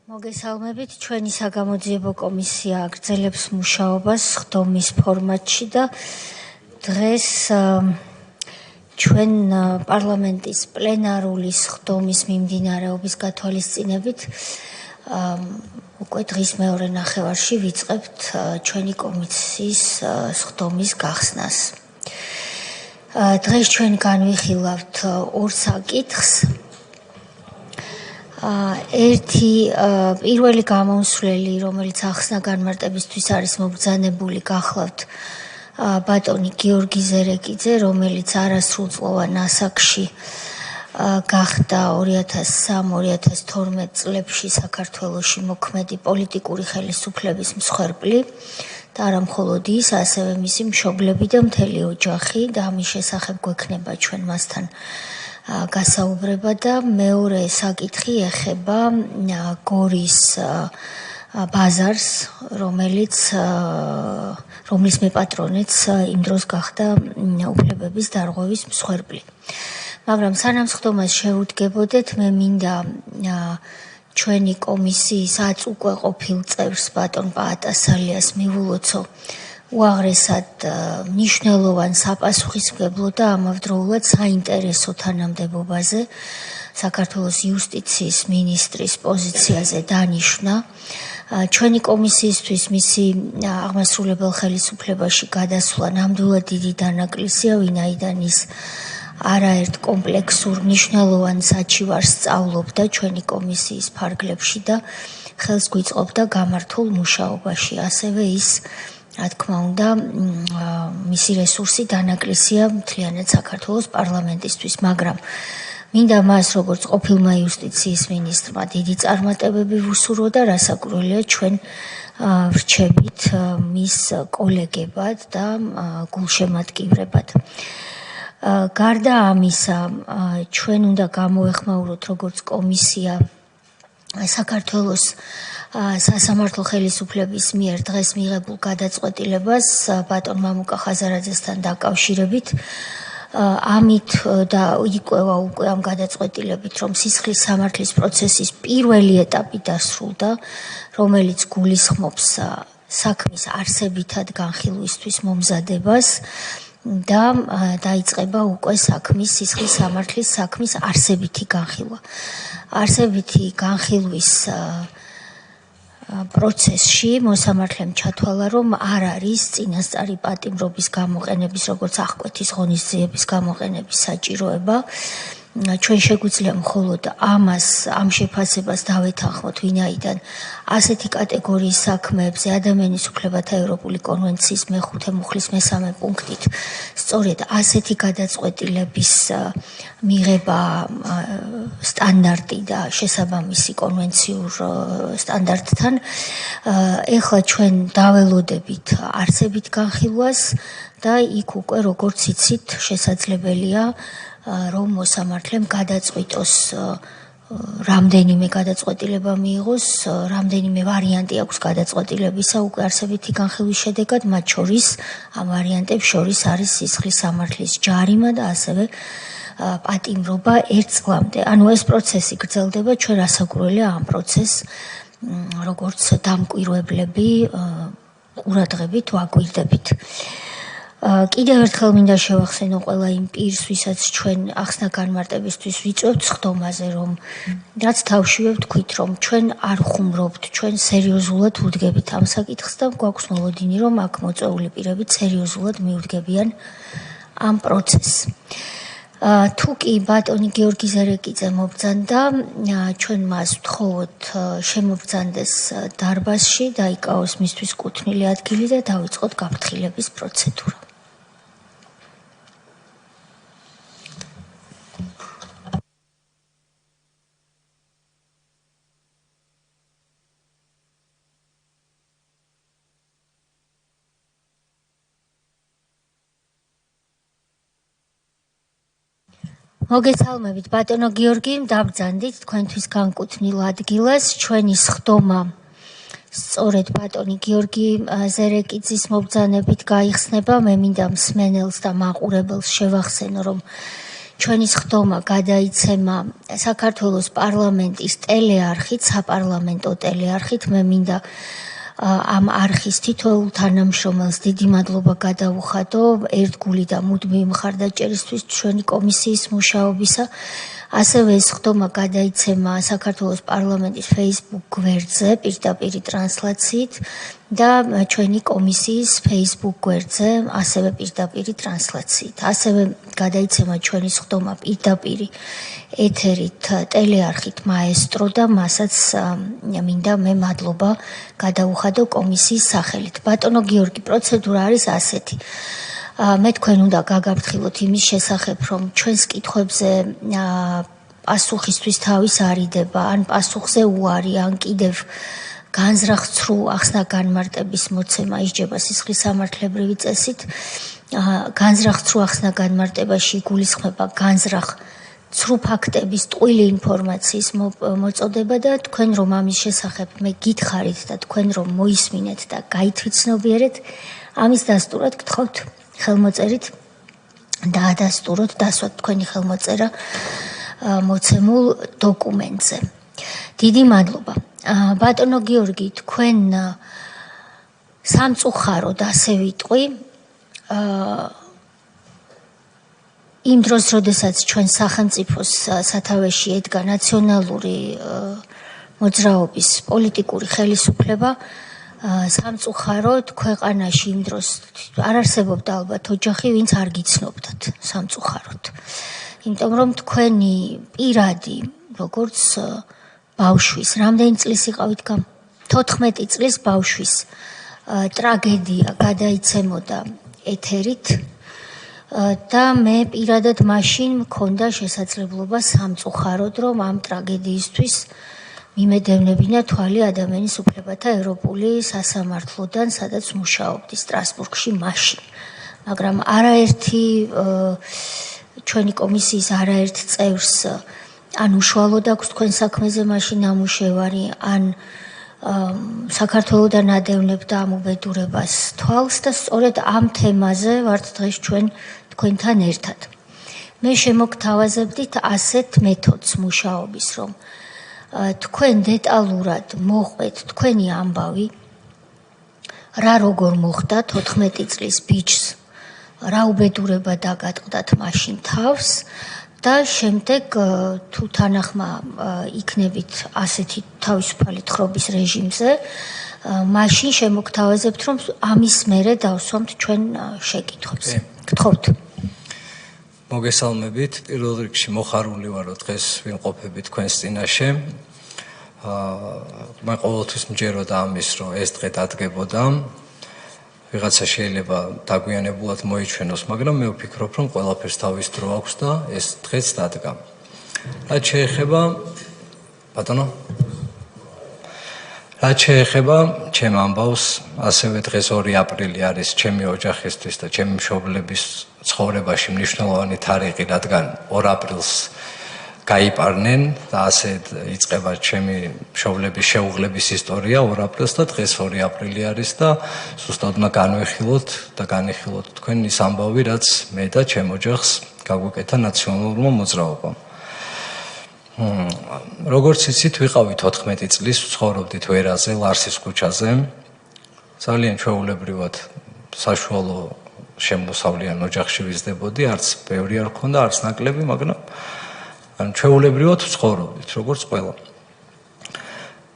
მოგესალმებით, ჩვენი საგამოძიებო კომისია აგრძელებს მუშაობას ხდომის ფორმატში და დღეს ჩვენ პარლამენტის პლენარული ხდომის მიმდინარეობის გათვალისწინებით უკვე დღის მეორე ნახევარში ვიწყებთ ჩვენი კომისიის ხდომის გახსნას. დღეს ჩვენ განვიხილავთ ორ საკითხს. ერთი პირველი გამოსვლელი, რომელიც ახსნა განმარტებისთვის არის მობრძანებული, გახლავთ ბატონი გიორგი ზერეკიძე, რომელიც არასრულწლოვან ასაკში გახდა 2003-2012 წლებში საქართველოში მოქმედი პოლიტიკური ხელისუფლების მსხვერპლი და არა მხოლოდ ის, ასევე მისი მშობლები და მთელი ოჯახი და ამის შესახებ გვექნება ჩვენ მასთან გასაუბრება და მეორე საკითხი ეხება გორის ბაზარს, რომლის მეპატრონეც იმ დროს გახდა უფლებების დარღვევის მსხვერპლი. მაგრამ სანამ ხდომას შევუდგებოდეთ, მე მინდა ჩვენი კომისიის უკვე ყოფილ წევრს ბატონ პაატასალიას მივულოცო უაღრესად მნიშვნელოვან საპასუხისმგებლო და ამავდროულად საინტერესო თანამდებობაზე საქართველოს იუსტიციის მინისტრის პოზიციაზე დანიშნა. ჩვენი კომისიისთვის მისი აღმასრულებელ ხელისუფლებაში გადასვლა ნამდვილად დიდი დანაკლისია, ვინაიდან ის არაერთ კომპლექსურ მნიშვნელოვან საჩივარს სწავლობდა ჩვენი კომისიის ფარგლებში და ხელს გვიწყობდა გამართულ მუშაობაში. ასევე ის რა თქმა უნდა, მისი რესურსი დანაკლისია მთლიანად საქართველოს პარლამენტისთვის, მაგრამ მინდა მას, როგორც ყოფილმა იუსტიციის მინისტრმა, დიდი წარმატებები ვუსურვო და რასაკვირველია ჩვენ ვრჩებით მის კოლეგებად და გულშემატკივრებად. გარდა ამისა, ჩვენ უნდა გამოეხმაუროთ როგორც კომისია საქართველოს სასამართლო ხელისუფლების მიერ დღეს მიღებულ გადაწყვეტილებას ბატონ მამუკა ხაზარაძესთან დაკავშირებით. ამით და იკვევა უკვე ამ გადაწყვეტილებით, რომ სისხლის სამართლის პროცესის პირველი ეტაპი დასრულდა, რომელიც გულისხმობს საქმის არსებითად განხილვისთვის მომზადებას და დაიწყება უკვე სისხლის სამართლის საქმის არსებითი განხილვა. არსებითი განხილვის პროცესში მოსამართლემ ჩათვალა, რომ არ არის წინასწარი პატიმრობის გამოყენების, როგორც აღკვეთის ღონისძიების გამოყენების საჭიროება. ჩვენ შეგვიძლია მხოლოდ ამ შეფასებას დავეთანხმოთ, ვინაიდან ასეთი კატეგორიის საქმეებზე ადამიანის უფლებათა ევროპული კონვენციის მე-5 მუხლის მე-3 პუნქტით სწორედ ასეთი გადაწყვეტილების მიღება სტანდარტი და შესაბამისი კონვენციურ სტანდარტთან. ეხლა ჩვენ დაველოდებით არსებით განხილვას და იქ უკვე როგორც იცით შესაძლებელია რომ მოსამართლემ გადაწყვიტოს რამდენიმე გადაწყვეტილება მიიღოს, რამდენიმე ვარიანტი აქვს გადაწყვეტილებისა უკვე არსებითი განხილვის შედეგად, მათ შორის ამ ვარიანტებს შორის არის სისხლის სამართლის ჯარიმა და ასევე პატიმრობა 1 წლამდე. ანუ ეს პროცესი გრძელდება, ჩვენ რასაკვირველია ამ პროცესს როგორც დამკვირვებლები ყურადღებით ვაკვირდებით. კიდევ ერთხელ მინდა შევახსენო ყველა იმ პირს, ვისაც ჩვენ ახსნა განმარტებისთვის ვიწვევთ ხდომაზე, რომ რაც თავშივე ვთქვით, რომ ჩვენ არ ხუმრობთ, ჩვენ სერიოზულად ვუდგებით ამ საკითხს და გვაქვს მოლოდინი, რომ აქ მოწვეული პირები სერიოზულად მიუდგებიან ამ პროცესს. თუ კი ბატონი გიორგი ზერეკიძე მობრძანდა, ჩვენ მას ვთხოვოთ შემობრძანდეს დარბაზში, დაიკავოს მისთვის კუთვნილი ადგილი და დავიწყოთ გაფრთხილების პროცედურა. მოგესალმებით, ბატონო გიორგი, დაბრძანდით თქვენთვის განკუთვნილ ადგილას. ჩვენი ხდომა სწორედ ბატონი გიორგი ზერეკიძის მობრძანებით გაიხსნება. მე მინდა მსმენელს და მაყურებელს შევახსენო, რომ ჩვენი ხდომა გადაიცემა საქართველოს პარლამენტის ტელეარხით, საპარლამენტო ტელეარხით. მე მინდა ამ არხის თითოეულ თანამშრომელს დიდი მადლობა გადავუხადო ერთგული და მუდმივი მხარდაჭერისთვის ჩვენი კომისიის მუშაობისა. ასევე ეს ხდომა გადაიცემა საქართველოს პარლამენტის Facebook გვერდზე პირდაპირ ტრანსლაციით და ჩვენი კომისიის Facebook გვერდზე ასევე პირდაპირ ტრანსლაციით. ასევე გადაიცემა ჩვენი ხდომა პირდაპირ ეთერით ტელეარხით მაესტრო და მასაც მინდა მე მადლობა გადავუხადო კომისიის სახელით. ბატონო გიორგი, პროცედურა არის ასეთი. მე თქვენ უნდა გაგაფრთხილოთ იმის შესახებ, რომ ჩვენს კითხვებზე პასუხისთვის თავის არიდება, ან პასუხზე უარი, ან კიდევ განზრახ-ცრუ ახსნა-განმარტების მოცემა ისჯება სისხლის სამართლებრივი წესით. განზრახ-ცრუ ახსნა-განმარტებაში იგულისხმება განზრახ-ცრუ ფაქტების ტყუილი ინფორმაციის მოწოდება და თქვენ რომ ამის შესახებ მე გითხარით და თქვენ რომ მოისმინეთ და გაითვითცნობიერეთ, ამის დასტურად გთხოვთ ხელმოწერით და ადასტუროთ დასვათ თქვენი ხელმოწერა მოცემულ დოკუმენტზე. დიდი მადლობა. ბატონო გიორგი, თქვენ სამწუხაროდ ასე ვიტყვი, იმ დროს, როდესაც ჩვენ სახელმწიფოს სათავეში ედგა ნაციონალური მოძრაობის პოლიტიკური ხელისუფლება, სამწუხაროდ ქვეყანაში იმ დროს არ არსებობდა ალბათ ოჯახი, ვინც არ გიცნობდათ სამწუხაროდ. იმიტომ რომ თქვენი პირადი, როგორც ბავშვის, რამდენი წლის იყავით? 14 წლის ბავშვის ტრაგედია გადაიცემოდა ეთერით და მე პირადად მაშინ მქონდა შესაძლებლობა სამწუხაროდ, რომ ამ ტრაგედიისთვის მიმედევნებინა თვალი ადამიანის უფლებათა ევროპული სასამართლოდან, სადაც მუშაობდი სტრასბურგში მაშინ. მაგრამ არაერთი ჩვენი კომისიის არაერთ წევრს ან უშუალოდ აქვს თქვენ საქმეზე მაშინ ნამუშევარი, ან საქართველოდან ადევნებდა ამ უბედურებას თვალს და სწორედ ამ თემაზე ვართ დღეს ჩვენ თქვენთან ერთად. მე შემოგთავაზებდით ასეთ მეთოდს მუშაობის, რომ თქვენ დეტალურად მოყვეთ თქვენი ამბავი, რა როგორ მოხდა 14 წლის ბიჭს, რა უბედურება დაგატყდათ მაშინ თავს და შემდეგ თუ თანახმა იქნებით ასეთი თავისუფალი თხრობის რეჟიმზე, მაშინ შემოგთავაზებთ, რომ ამის მერე დავსვამთ ჩვენ შეკითხვებს. გთხოვთ. მოგესალმებით. პირველ რიგში მოხარული ვარ, რომ დღეს ვიმყოფებით თქვენს წინაშე. მე ყოველთვის მჯეროდა ამის, რომ ეს დღე დადგებოდა. ვიღაცა შეიძლება დაგვიანებულად მოიჩვენოს, მაგრამ მე ვფიქრობ, რომ ყველაფერს თავის დრო აქვს და ეს დღეც დადგა. რაც შეეხება ბატონო რაც შეეხება ჩემ ამბავს, ასევე დღეს 2 აპრილი არის ჩემი ოჯახისთვის და ჩემი მშობლების ცხოვრებაში მნიშვნელოვანი თარიღი, რადგან 2 აპრილს გაიპარნენ და ასე იწყება ჩემი მშობლების შეუღლების ისტორია 2 აპრილს და დღეს 2 აპრილი არის და ზუსტად უნდა განვიხილოთ და განიხილოთ თქვენ ის ამბავი, რაც მე და ჩემ ოჯახს გაგვიკეთა ნაციონალურმა მოძრაობამ. როგორც იცით, ვიყავით 14 წლის, ვცხოვრობდით ვერაზე, ლარსის ქუჩაზე. ძალიან ჩვეულებრივად საშუალო შემოსავლიან ოჯახში ვიზრდებოდი, არც ბევრი არ ქონდა, არც ნაკლები, მაგრამ ჩვეულებრივად ვცხოვრობდით, როგორც ყველა.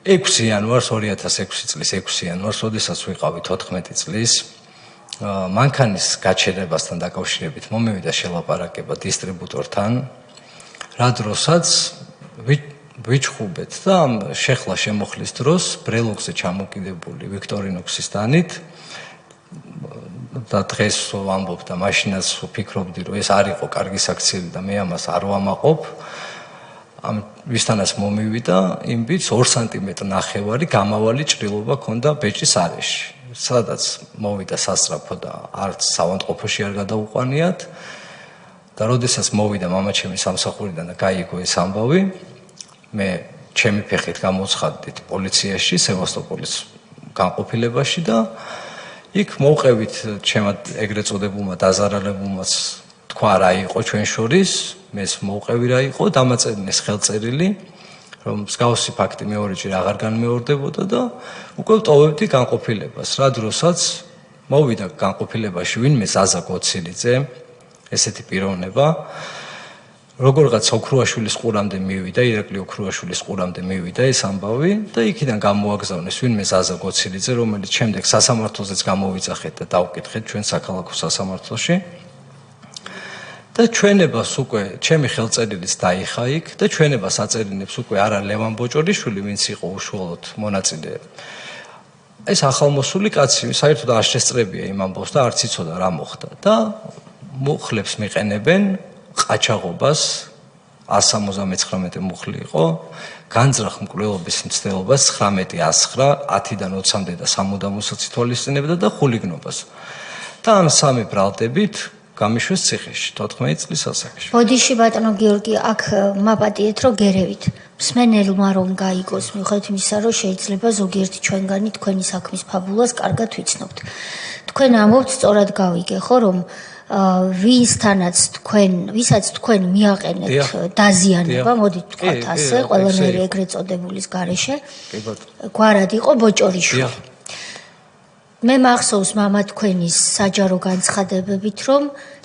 6 იანვარს 2006 წლის 6 იანვარს, როდესაც ვიყავი 14 წლის, მანქანის გაჩერებასთან დაკავშირებით მომევიდა შელაპარაკება დისტრიბუტორთან, რა დროსაც ვიჩხუბეთ და შეხლა შემოხლის დროს ბრელოგზე ჩამოკიდებული ვიქტორინოქსის დანით და დღეს ვამბობ და მაშინაც ვფიქრობდი, რომ ეს არ იყო კარგი საქციელი და მე ამას არ ვამაყობ. ამ ვისთანაც მომივიდა იმ ბიჭს 2 სანტიმეტრი ნახევარი გამავალი ჭრილობა ჰქონდა ბეჭის არეში, სადაც მოვიდა სასწრაფო და არც საავადმყოფოში არ გადაუყვანიათ და როდესაც მოვიდა მამაჩემი სამსახურიდან და გაიგო ეს ამბავი, მე ჩემი ფეხით გამოცხადდით პოლიციაში, სევასტოპოლის განყოფილებაში და იქ მოვყევით ჩემად ეგრეთ წოდებულმა დაზარალებულმაც თქვა რა იყო ჩვენ შორის, მეს მოუყევი რა იყო, დამაწერინეს ხელწერილი, რომ მსგავსი ფაქტი მეორეჯერ აღარ განმეორდებოდა და უკვე ვტოვებდი განყოფილებას. რა დროსაც მოვიდა განყოფილებაში ვინმე ზაზა გოცილიძე, ესეთი პიროვნება, როგორღაც ოქრუაშვილის ყურამდე მივიდა, ირაკლი ოქრუაშვილის ყურამდე მივიდა ეს ამბავი და იქიდან გამოაგზავნეს ვინმე ზაზა გოცილიძე, რომელიც შემდეგ სასამართლოზეც გამოვიძახეთ და დავკითხეთ ჩვენ საქალაქო სასამართლოში. და ჩვენებას უკვე ჩემი ხელწერილიც დაიხა იქ და ჩვენებას აწერინებს უკვე არა ლევან ბოჭორიშვილი, ვინც იყო უშუალოდ მონაწილე. ეს ახალმოსული კაცი საერთოდ არ შესწრებია იმ ამბავს და არც იცოდა რა მოხდა და მუხლებს მიყენებენ ყაჩაღობას 179 მუხლი იყო, განძრახ მკვლელობის მცდელობას 19-109, 10-დან 20-მდე და სამუდამოსაც ითვალისწინებდა და ხულიგნობას. და ამ სამი ბრალდებით გამიშვეს ციხეში 14 წლის ასაკში. ბოდიში ბატონო გიორგი, აქ მაპატიეთ რომ გერევით. მსმენელმა რომ გაიგოს, მიუხედავად იმისა, რომ შეიძლება ზოგიერთი ჩვენგანი თქვენი საქმის ფაბულას კარგად ვიცნობთ. თქვენ ამბობთ, სწორად გავიგე, ხო, რომ ვისაც თქვენ მიაყენეთ დაზიანება, მოდით ვთქვათ ასე, ყველანაირი ეგრეთ წოდებულის გარეშე, გვარად იყო ბოჭორიშვილი. მე მახსოვს მამა თქვენის საჯარო განცხადებებით, რომ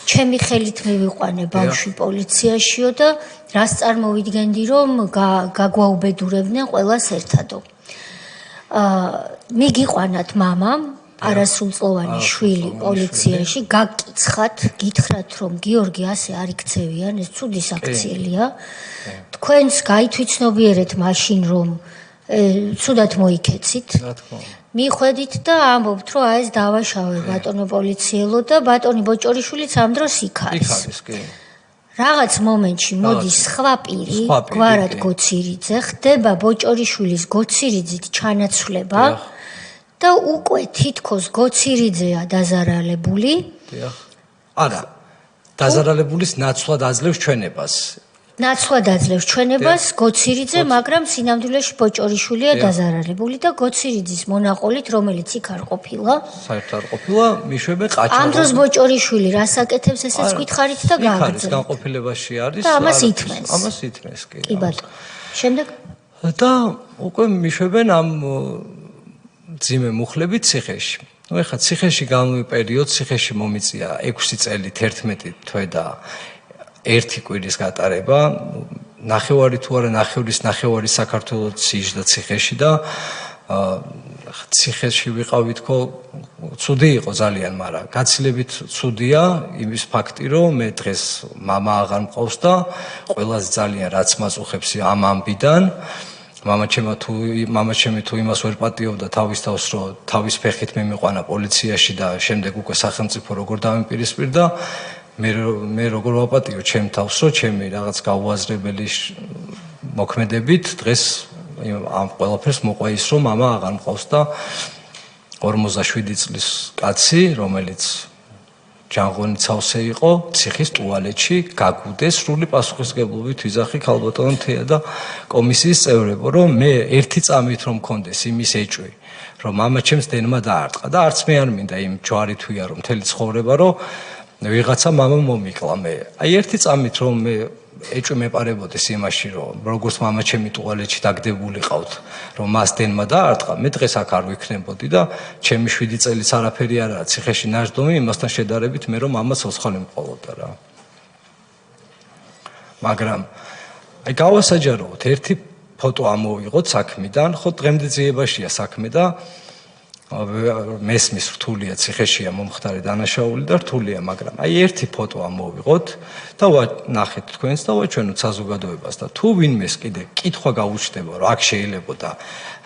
ჩემი ხელით მივიყვანე ბავშვი პოლიციაშიო და რას წარმოვიდგენდი, რომ გაგვაუბედურებდნენ ყველას ერთადო. მიგიყვანათ მამამ არასრულწლოვანი შვილი პოლიციაში, გაგკიცხათ, გითხრათ, რომ გიორგი ასე არ იქცევიან, ეს ცუდი საქციელია. თქვენს გაითვითცნობიერეთ მაშინ, რომ ცუდად მოიქეცით. მიხვედით და ამბობთ, რომ ეს დავაშავე ბატონო პოლიციელო და ბატონი ბოჭორიშვილიც ამ დროს იქ არის. რაღაც მომენტში მოდის სხვა პირი, გვარად გოცირიძე, ხდება ბოჭორიშვილის გოცირიძით ჩანაცვლება და უკვე თითქოს გოცირიძეა დაზარალებული. არა, დაზარალებულის ნაცვლად აძლევს ჩვენებას. ნაცვლად აძლევს ჩვენებას გოცირიძე, მაგრამ სინამდვილეში ბოჭორიშვილია დაზარალებული და გოცირიძის მონაყოლით, რომელიც იქ არ ყოფილა. საერთოდ არ ყოფილა, მიშვებენ ყაჩაღობას. ამ დროს ბოჭორიშვილი რას აკეთებს, ესეც გითხარით და გააგრძელეთ. განყოფილებაში არის. და ამას ითმენს. ამას ითმენს კი. კი ბატონო. შემდეგ და უკვე მიშვებენ ამ ძიმე მუხლებით ციხეში. ნუ ეხლა ციხეში განვლი პერიოდ, ციხეში მომიწია 6 წელი 11 თვე და 1 კვირის გატარება, ნახევარი თუ არა ნახევარი საქართველოს იჯდა ციხეში და ციხეში ვიყავი თქო, ცუდი იყო ძალიან, მაგრამ გაცილებით ცუდია იმის ფაქტი, რომ მე დღეს მამა აღარ მყავს და ყველაზე ძალიან რაც მაწუხებს ამ ამბიდან, მამაჩემი თუ იმას ვერ პატიობდა თავის თავს, რომ თავის ფეხით მიმიყვანა პოლიციაში და შემდეგ უკვე სახელმწიფო როგორ დამიპირისპირდა, მე როგორ ვაპატიო ჩემ თავს, რომ ჩემი რაღაც გაუაზრებელი მოქმედებით დღეს ამ ყველაფერს მოყვა ის, რომ მამა აღარ მყავს და 47 წლის კაცი, რომელიც ჯანღონი ცავსე იყო, ციხის ტუალეტში გაგუდეს, სრული პასუხისმგებლობით ვიძახი ქალბატონ თეა და კომისიის წევრებო, რომ მე ერთი წამით რომ მქონდეს იმის ეჭვი, რომ მამაჩემს დენმა დაარტყა და არც მე არ მინდა იმ ჯვარი თვია რომ მთელი ცხოვრება რომ ვიღაცა მამა მომიკლა მე. აი ერთი წამით რომ მე ეჭვი მეპარებოდეს იმაში, რომ როგორც მამაჩემი ტუალეტში დაგდებულიყავთ, რომ მას დენმა დაარტყა, მე დღეს აქ არ ვიქნებოდი და ჩემი 7 წელიც არაფერი არ არის ციხეში ნაშდომი, იმასთან შედარებით მე რომ მამას ოცხალი მყოლოდა რა. მაგრამ აი გავასაჯაროოთ, ერთი ფოტო ამოვიღოთ საქმიდან, ხო დღემდე ძიებაშია საქმე და მესმის რთულია, ციხეშია მომხდარი დანაშაული და რთულია, მაგრამ აი ერთი ფოტო ამოვიღოთ და ნახეთ თქვენს და ვაჩვენოთ საზოგადოებას და თუ ვინმეს კიდე კითხვა გაუჩნდება, რომ აქ შეიძლებოდა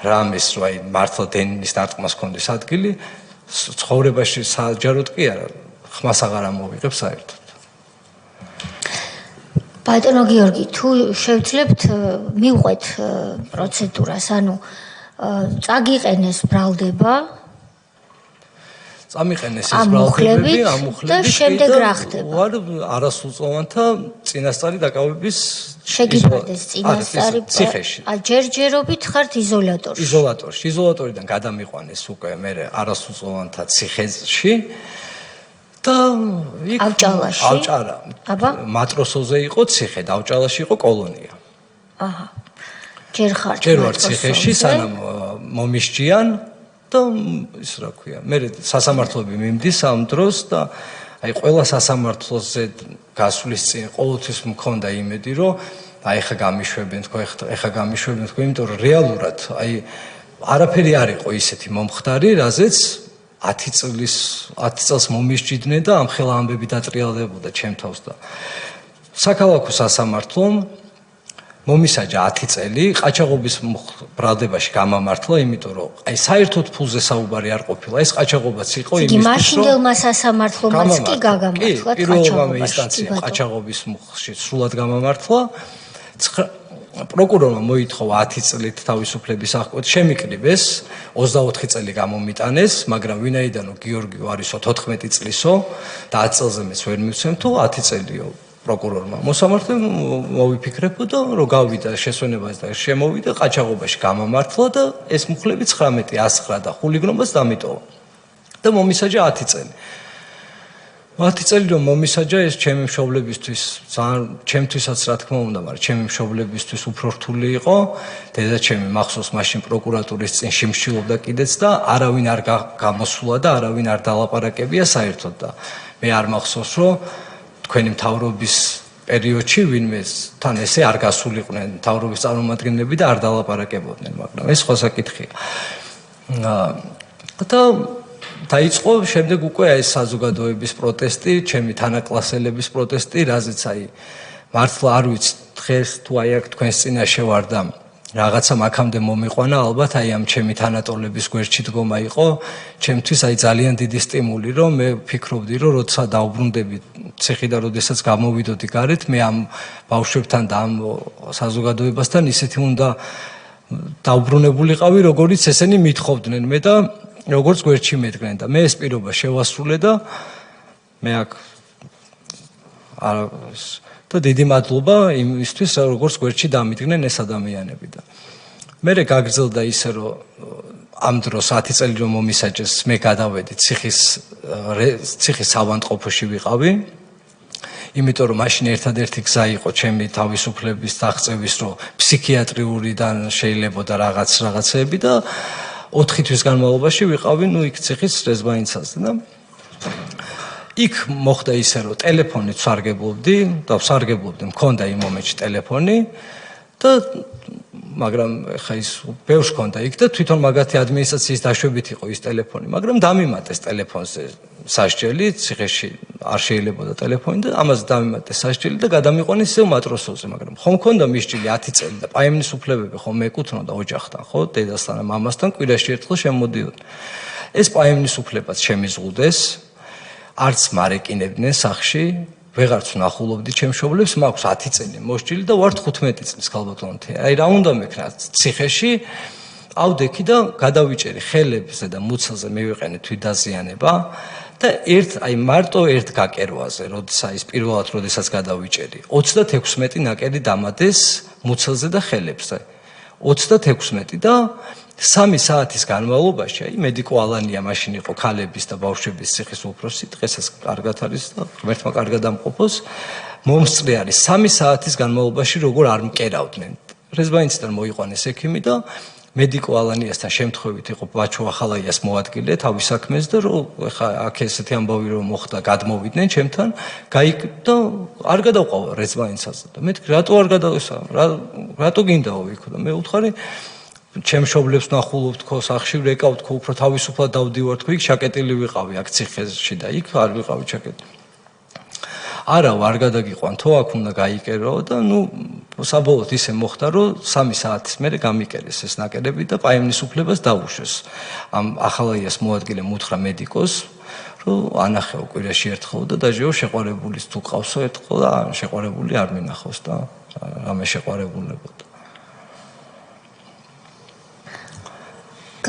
რამეს, რომ აი მართლა დენის დარტყმას ქონდეს ადგილი, ცხოვრებაში საჯაროდ კი არა, ხმას აღარ ამოვიღებ საერთოდ. ბატონო გიორგი, თუ შევძლებთ მივყვეთ პროცედურას, ანუ წაგიყენეს ბრალდება წამიყენეს ეს ბრალდები ამ მუხლებით და შემდეგ რა ხდება? ვარ არასრულწლოვანთა წინასწარი დაკავების შეგიბრდეს წინასწარი ციხეში. ჯერჯერობით ხართ იზოლატორში. იზოლატორიდან გადამიყვანეს უკვე მე არასრულწლოვანთა ციხეში და იქ ავჭალაში? ავჭარა. აბა? მატროსოზე იყო ციხე, და ავჭალაში იყო კოლონია. აჰა. ჯერ ვარ ციხეში, სანამ მომისჯიან და ის რა ქვია, მე სასამართლოები მიმდის ამ დროს და აი ყველა სასამართლოზე გასვლის წინ ყოველთვის მქონდა იმედი, რომ აი ხა გამიშვებენ თქო, ეხა გამიშვებენ თქო, იმიტომ რომ რეალურად აი არაფერი არ იყო ისეთი მომხდარი, რაზეც 10 წელს მომისჯიდნენ და ამხელა ამბები დატრიალდებოდა ჩემ თავს და საქალაქო სასამართლომ მომისაჯა 10 წელი, ყაჩაღობის ბრალდებაში გამამართლა, იმიტომ რომ აი საერთოდ ფულზე საუბარი არ ყოფილა. ეს ყაჩაღობაც იყო იმისთვის, რომ მაშინდელმა სასამართლომაც კი გაგამართლა პირველმა ინსტანცია ყაჩაღობის მუხლში სრულად გამამართლა. პროკურორმა მოითხოვა 10 წლით თავისუფლების აღკვეთა, შემიკრიბეს, 24 წელი გამომიტანეს, მაგრამ ვინაიდანო გიორგიო არისო 14 წლისო და 10 წელზე მეც ვერ მივცემ თუ 10 წელიო პროკურორმა მოსამართლე მოვიფიქრებო და რომ გავიდა შესვენებას და შემოვიდა ყაჩაღობაში გამამართლა და ეს მუხლები 19 109 და ხულიგნობას დამიტოვა და მომისაჯა 10 წელი. 10 წელი რომ მომისაჯა ეს ჩემი მშობლებისთვის ძალიან ჩემთვისაც რა თქმა უნდა, მაგრამ ჩემი მშობლებისთვის უფრო რთული იყო. დედაჩემი მახსოვს მაშინ პროკურატურის წინ შიმშილობდა კიდეც და არავინ არ გამოსულა და არავინ არ დალაპარაკებია საერთოდ და მე არ მახსოვს რომ თქვენი მთავრობის პერიოდში ვინმე თან ესე არ გასულიყვნენ მთავრობის წარმომადგენლები და არ დალაპარაკებოდნენ, მაგრამ ეს სხვა საკითხია. და დაიწყო შემდეგ უკვე ეს საზოგადოების პროტესტი, ჩემი თანაკლასელების პროტესტი, რაზეც აი მართლა არ ვიცი დღეს თუ აი აქ თქვენს წინაშე ვარ და რაღაცა მაქამდე მომიყვანა, ალბათ აი ამ ჩემი თანატოლების გვერდში დგომა იყო, ჩემთვის აი ძალიან დიდი სტიმული, რომ მე ვფიქრობდი, რომ როცა დაუბრუნდები ციხიდან, როდესაც გამოვიდოდი გარეთ, მე ამ ბავშვებთან და ამ საზოგადოებასთან ისეთი უნდა დაუბრუნებულიყავი, როგორიც ესენი მithოვდნენ მე და როგორც გვერდში მედგნენ და მე ეს პირობა შევასრულე და მე აქ და დიდი მადლობა იმისთვის, როგორც გვერდში დამიდგნენ ეს ადამიანები და მე გაგრძელდა ისე, რომ ამ დროს 10 წელი რომ მომისაჯეს, მე გადავედი ციხის ავადმყოფოში ვიყავი, იმიტომ რომ მაშინ ერთადერთი გზა იყო ჩემი თავისუფლების დაღწევის, რომ ფსიქიატრიურიდან შეიძლებოდა რაღაცეები და 4 თვის განმავლობაში ვიყავი, იქ ციხის რეზიდენციაზე და იქ მოხდა ისე, რომ ტელეფონით ვსარგებლობდი და ვსარგებლობდი, მქონდა იმ მომენტში ტელეფონი და მაგრამ ხა ის ბევრს ჰქონდა იქ და თვითონ მაგათი ადმინისტრაციის დაშვებით იყო ის ტელეფონი, მაგრამ დამიმატეს ტელეფონზე სასჯელი, ციხეში არ შეიძლებოდა ტელეფონი და ამაზე დამიმატეს სასჯელი და გადამიყვანეს ისევ მატროსოზე, მაგრამ ხომ მქონდა მისჯილი 10 წელი და პაემნის უფლებები ხომ მეკუთვნოდა ოჯახთან, ხო, დედასთან და მამასთან კვირაში ერთხელ შემოდიოდნენ. ეს პაემნის უფლებაც შემიზღუდეს, არც მარეკინებდნენ სახში, ვეღარც ვნახულობდი ჩემ მშობლებს, მაქვს 10 წელი მოსჯილი და ვარ 15 წლის ქალბატონთი. აი რა უნდა მექნა ციხეში, ავდექი და გადავიჭერი ხელებზე და მუცელზე მივიყენე თვითდაზიანება და აი მარტო ერთ გაკერვაზე, როდესაც გადავიჭერი, 36 ნაკერი დამადეს მუცელზე და ხელებზე. 36 და 3 საათის განმავლობაში, აი მედიკო ალანია მაშინ იყო ქალების და ბავშვების ციხის უფროსი, დღესაც კარგად არის და ღმერთმა კარგად ამყოფოს. მომსწრე არის 3 საათის განმავლობაში როგორ არ მკერავდნენ. რეზიდენციიდან მოიყვანეს ექიმი და მედიკო ალანიასთან შემთხვევით იყო ბაჩო ახალაიას მოადგილე თავის საქმეს და რომ ეხა აქ ესეთი ამბავი რომ მოხდა, გადმოვიდნენ ჩემთან, და არ გადავყავა რეზიდენციაზე და მე რატო არ გადავესა? რატო გინდაო იქ და მე უთხარი ჩემ მშობლებს ვნახულობ თქო სახში ვრეკავ თქო უფრო თავისუფლად დავდივარ თქო იქ შაკეტილი ვიყავი აქ ციხეში და იქ არ ვიყავი შაკეტილი. არა არ გადაგიყვან თო აქ უნდა გაიკერო და საბოლოოდ ისე მოხდა რომ 3 საათის მერე გამიკერეს ეს ნაკერები და პაემნის უფლებას დაუშვეს. ამ ახალაიას მოადგილე მუთხრა მედიკოს რომ ანახეო კვირაში ერთხელ და დაჟეო შეყვარებულის თუ ყავსო ერთხელ და შეყვარებული არ მინახავს და რამე შეყვარებულებოდა.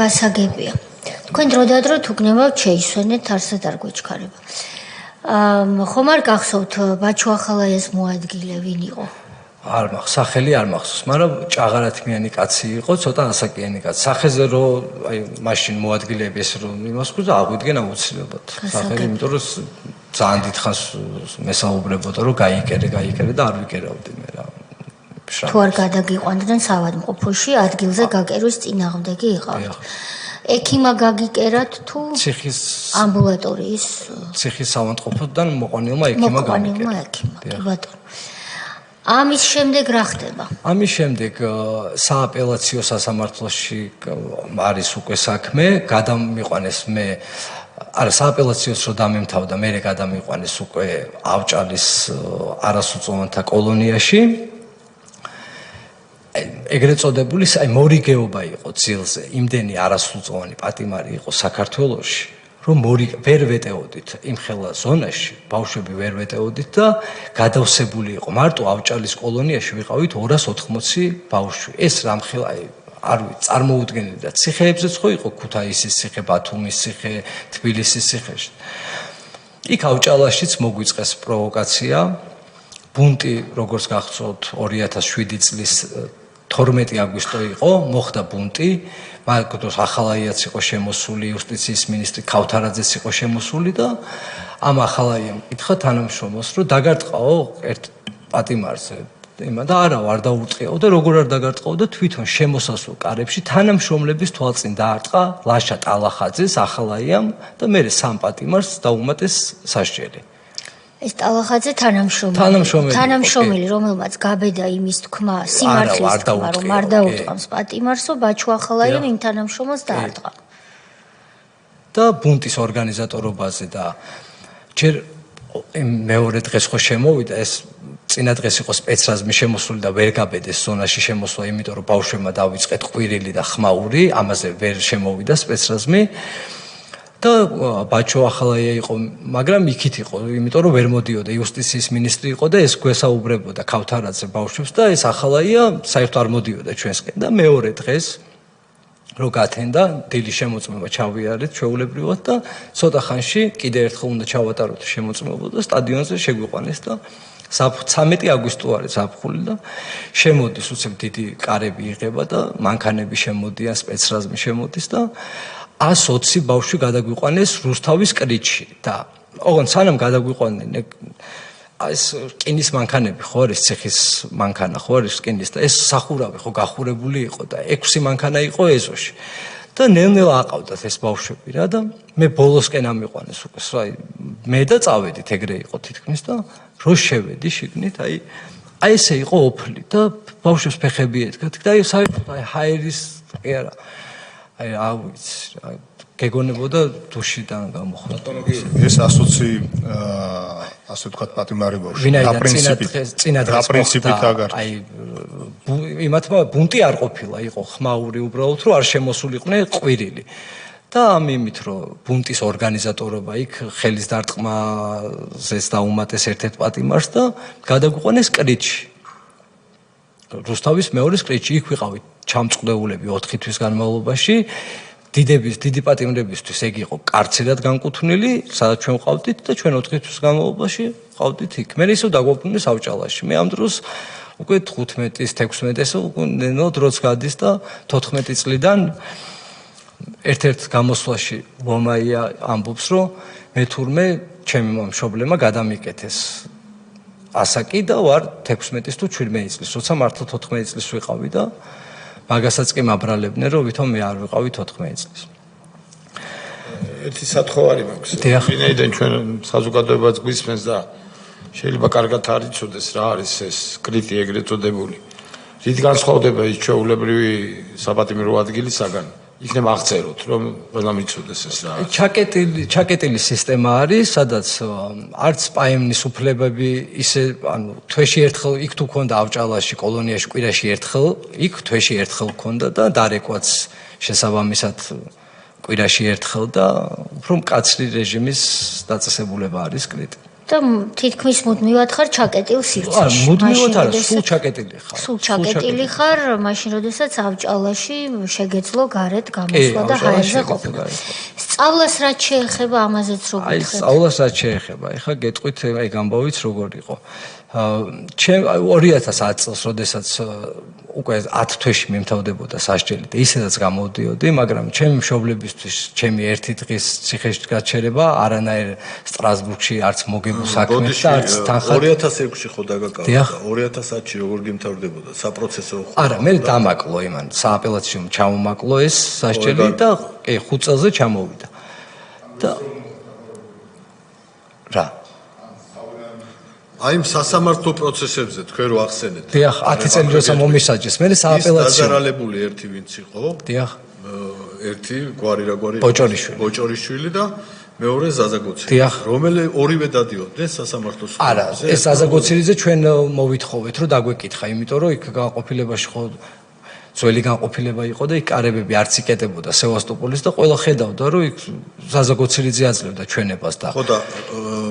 გასაგებია. თქვენ დროდადრო თუ გნებავთ შეისვენეთ, არსად არ გვეჩქარება. ხომ არ გახსოვთ ბაჩო ახალაიას მოადგილე ვინ იყო? არ მახსოვს, სახელი არ მახსოვს, მაგრამ ჭაღარათმიანი კაცი იყო, ცოტა ასაკიანი კაცი. სახეზე რომ აი მაშინ მოადგილეებს რომ იმას ხუდა აღვიდგენ აუცილებლად. სახელი, იმიტომ რომ ძალიან დიდხანს მესაუბრებოდა რომ გაიკერე და არ ვიკერავდი მე რა. თუ არ გადაგიყვანდნენ საავადმყოფოში, ადგილზე გაკერვის წინააღმდეგი იყავთ. ექიმა გაგიკერათ თუ ციხის ამბულატორიის ციხის საავადმყოფოდან მოყვანილმა ექიმა გამიკერა. კი ბატონო. ამის შემდეგ რა ხდება? ამის შემდეგ სააპელაციო სასამართლოში არის უკვე საქმე, გადამიყვანეს მე არა სააპელაციოს რო დამემთავრდა, მე გადამიყვანეს უკვე ავჭალის არასრულწლოვანთა კოლონიაში. ეგრეთ წოდებული აი მორიგეობა იყო ძილზე, იმდენი არასრულწლოვანი პატიმარი იყო საქართველოში, რომ ვერ ვეტეოდით იმ ხელა ზონაში, ბავშვები ვერ ვეტეოდით და გადავსებული იყო. მარტო ავჭალის კოლონიაში ვიყავით 280 ბავშვი. ეს რამხელა არ ვიცი, წარმოუდგენელი და ციხეებზეც ხო იყო ქუთაისის ციხე, ბათუმის ციხე, თბილისის ციხეში. იქ ავჭალაშიც მოგვიწყეს პროვოკაცია. ბუნტი, როგორც გახსოვთ, 2007 წლის 12 აგვისტო იყო, მოხდა ბუნტი, მაგდროს ახალაიაც იყო შემოსული, იუსტიციის მინისტრი ქავთარაძეც იყო შემოსული და ამ ახალაიამ კითხა თანამშრომლს, რომ დაგარტყაო ერთ პატიმარზე. იმა და არა, არ დაურტყიაო და როგორ არ დაგარტყაო და თვითონ შემოსასვლელ კარებში თანამშრომლების თვალწინ დაარტყა ლაშა ტალახაძეს ახალაიამ და მე სამ პატიმარს დაუმატეს სასჯელი. ეს ტალახაძე თანამშრომელი, რომელმაც გაბედა იმის თქმა, სიმართლის თქმა, რომ არ დაუტყამს პატიმარსო, ბაჩუ ახალაიამ იმ თანამშრომელს დაარტყა. და ბუნტის ორგანიზატორობაზე და ჯერ მეორე დღეს ხო შემოვიდა ეს წინა დღეს იყო სპეცრაზმი შემოსული და ვერ გაბედეს ზონაში შემოსვლა, იმიტომ რომ ბავშვებმა დავიწყეთ ყვირილი და ხმაური, ამაზე ვერ შემოვიდა სპეცრაზმი. და ბაჩო ახალაია იყო, მაგრამ იქით იყო, იმიტომ რომ ვერ მოდიოდა, იუსტიციის მინისტრი იყო და ეს გვესაუბრებოდა ქავთარაძე ბავშვებს და ეს ახალაია საერთოდ არ მოდიოდა ჩვენსკენ და მეორე დღეს რო გათენდა დილის შემოწმება ჩავიარეთ ჩვეულებრივად და ცოტა ხანში კიდე ერთხელ უნდა ჩავატაროთ შემოწმება და სტადიონზე შეგვიყვანეს და 13 აგვისტო არის ზაფხული და შემოდის უცებ დიდი კარები იღება და მანქანები შემოდიან, სპეცრაზმი შემოდის და 120 ბავშვი გადაგვიყვანეს რუსთავის კრიჩში და ოღონდ სანამ გადაგვიყვანენ ეს რკინის მანქანები ხო არის ციხის მანქანა ხო არის რკინის და ეს სახურავი ხო გახურებული იყო და 6 მანქანა იყო ეზოში და ნელ-ნელა აყავდათ ეს ბავშვები რა და მე ბოლოსკენ ამიყვანეს უკვე აი მე და წავედით ეგრე იყო თითქმის და რო შევედი შიგნით აი ესე იყო ოფლი და ბავშვებს ფეხები ედგათ და აი საერთოდ აი ჰაერის კი არა აი ავიც გეგონებოდა დუშიდან გამოხდა. ბატონო კი ეს 120 ასე ვთქვათ პატიმარი ბავშვი და პრინციპით აგარ. აი იმათმა ბუნტი არ ყოფილა, იყო ხმაური უბრალოდ რომ არ შემოსულიყვნენ ყვირილი. და ამ იმით რომ ბუნტის ორგანიზატორობა იქ ხელის დარტყმაზეც დაუმატეს ერთ-ერთ პატიმარს და გადაგვიყვანეს კრიჩში. რუსთავის მეორის კრიჩში იქ ვიყავით ჩამწყდეულები 4 თვის განმავლობაში. დიდი პატიმრებისთვის ეგ იყო კარცერად განკუთვნილი, სადაც ჩვენ ვყავდით და ჩვენ 4 თვის განმავლობაში ვყავდით იქ. მე ისევ დაგვაბრუნეს ავჭალაში. მე ამ დროს უკვე 15-ის, 16-ის უკვე ნელ დროც გადის და 14 წლიდან ერთ-ერთ გამოსვლაში ლომაია ამბობს, რომ მე თურმე ჩემი მშობლებმა გადამიკეთეს ასაკი და ვარ 16-ის თუ 17 წლის, როცა მართლა 14 წლის ვიყავი და მაგასაც კი მაბრალებდნენ, რომ ვითომ მე არ ვიყავი 14 წლის. ერთი სათხოვარი მაქვს. ვინაიდან ჩვენ საზოგადოებაც გვისმენს და შეიძლება კარგად არ იცოდეს რა არის ეს კრიტი ეგრეთ წოდებული. რით განსხვავდება ის ჩვეულებრივი საპატიმრო ადგილისაგან? იქნება აღწეროთ, რომ ყველა მიცოდეს ეს რა. ჩაკეტილი სისტემა არის, სადაც არც პაემნის უფლებები ისე, ანუ თვეში ერთხელ იქ თუ ქონდა ავჭალაში, კოლონიაში კვირაში ერთხელ, იქ თვეში ერთხელ ქონდა და დარეკვაც შესაბამისად კვირაში ერთხელ და უფრო მკაცრი რეჟიმის დაწესებულება არის კრიტი. და თითქმის მუდმივად ხარ ჩაკეტილ სივრცეში. მუდმივად არა, სულ ჩაკეტილი ხარ. სულ ჩაკეტილი ხარ, მაშინ როდესაც ავჭალაში შეგეძლო გარეთ გამოსვლა და ჰაერზე ყოფნა. სწავლას რაც შეეხება ამაზეც რო გითხეთ. აი, სწავლას რაც შეეხება, ეხლა გეტყვით აი გამბავიც როგორ იყო. ჩემ 2010 წელს, როდესაც უკვე 10 თვეში მიმთავრდებოდა სასჯელი და ისედაც გამოვდიოდი, მაგრამ ჩემი მშობლებისთვის ჩემი ერთი დღის ციხეში გაჩერება არანაირ სტრასბურგში არც მოგებულ საქმეს და არც თანხად 2006-ში ხო დაგაკავდა 2010-ში როგორ გიმთავრდებოდა საპროცესო არა მე დამაკლო იმან სააპელაციო ჩამომაკლო ეს სასჯელი და კი 5 წელზე ჩამოვიდა და რა აი სასამართლო პროცესებზე თქვენ რო ახსენეთ. დიახ, 10 წელი როცა მომისაჯეს, მე სააპელაციო. დაზარალებული ერთი ვინც იყო? დიახ. ერთი გვარი რა გვარი? ბოჭორიშვილი და მეორე ზაზაგოცილი. დიახ. რომელი ორივე დადიოდნენ სასამართლოს სხდომაზე? არა, ეს ზაზაგოცილიზე ჩვენ მოვითხოვეთ, რომ დაგვეკითხა, იმიტომ რომ იქ განყოფილებაში ხო ძველი განყოფილება იყო და იქ კარებები არც იკეტებოდა სევასტოპოლის და ყველა ხედავდა რომ იქ ზაზაგოცილიძე აძლევდა ჩვენებას და ხო და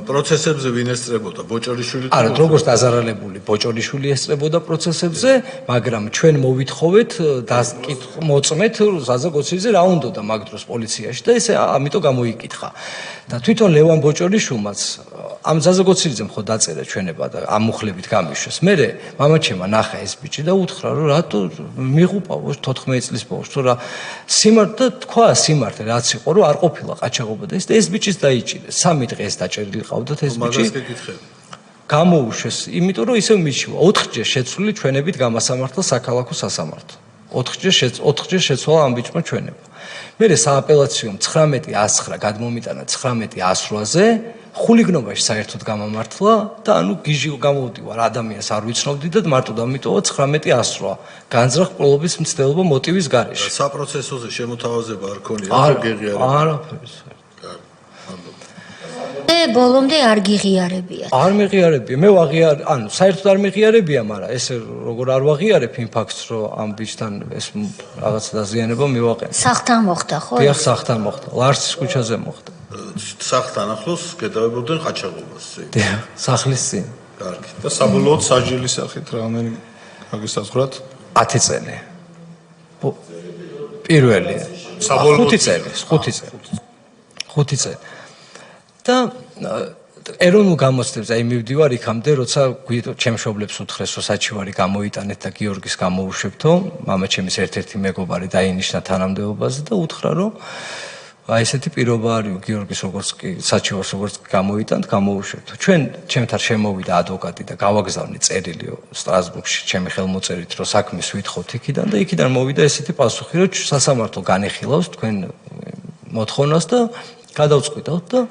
პროცესებზე ვინ ესწრებოდა ბოჭორიშვილი თუ არა როგორც დაზარალებული ბოჭორიშვილი ესწრებოდა პროცესებზე მაგრამ ჩვენ მოვითხოვეთ და მოწმეთ ზაზაგოცილიძე რა უნდოდა მაგ დროს პოლიციაში და ესე ამიტომ გამოიკითხა და თვითონ ლევან ბოჭორიშვილმაც ამ ზაზაგოცილიძემ ხო დაწერა ჩვენება და ამ მუხლებით გამიშვეს მე მამაჩემა ნახა ეს ბიჭი და უთხრა რომ რატო მიღუპავო 14 წლის ბავშვს თუ რა სიმართლე თქვა სიმართლე რაც იყო რომ არ ყოფილა ყაჩაღობა და ეს ბიჭის დაიჭირეს 3 დღეს დაჭერილი ყავდათ ეს ბიჭი მაგას გეკითხები გამოუშვეს იმიტომ რომ ისევ მიჩივა 4-ჯერ შეცვლილი ჩვენებით გამასამართლა საქალაქო სასამართლო 4-ჯერ შეცვალა ამ ბიჭმა ჩვენება მე სააპელაციო 19-109 გადმომიტანა 19-108-ზე ხულიგნობაში საერთოდ გამამართლა და ანუ გიჟი გამოვდივარ ადამიანს არ ვიცნობდი და მარტო დამიტოვა 19-108 განზრახ პროლობის მცდელობა მოტივის გარეშე საპროცესოზე შემოთავაზება არ ქონია არ გეღიარება არაფერს ბოლომდე არ გიღიარებია. არ მეღიარებია. მე ვაღიარ, ანუ საერთოდ არ მეღიარებია, მაგრამ ესე როგორ არ ვაღიარებ იმ ფაქტს, რომ ამ ბიჭთან ეს რაღაცა დაზიანება მივაყენე. სახლთან მოხდა, ხო? დიახ, სახლთან მოხდა. ლარსის ქუჩაზე მოხდა. სახლთან ახლოს გადავებოდნენ ყაჩაღობას. დიახ, სახლის წინ. კარგი. და საბოლოოდ სასჯელის სახით რამენი გაგესაზღვრათ? 10 წელი. პირველი. 5 წელი. 5 წელი. და ეროვნულ გამოცდებზე აი მივდივარ იქამდე, როცა ჩემშობლებს უთხრეს, რომ საჩივარი გამოიტანეთ და გიორგის გამოუშვებთო, მამაჩემის ერთ-ერთი მეგობარი დაინიშნა თანამდებობაზე და უთხრა, რომ აი ესეთი პირობა არის გიორგის როგორც კი საჩივარს როგორც გამოიტანთ, გამოუშვებთო. ჩვენ ჩემთან შემოვიდა ადვოკატი და გავაგზავნე წერილი სტრასბურგში ჩემი ხელმოწერით, რომ საქმეს ვითხოვთ იქიდან და იქიდან მოვიდა ესეთი პასუხი, რომ სასამართლო განეხილავს თქვენ მოთხოვნას და გადავწყვიტავთ და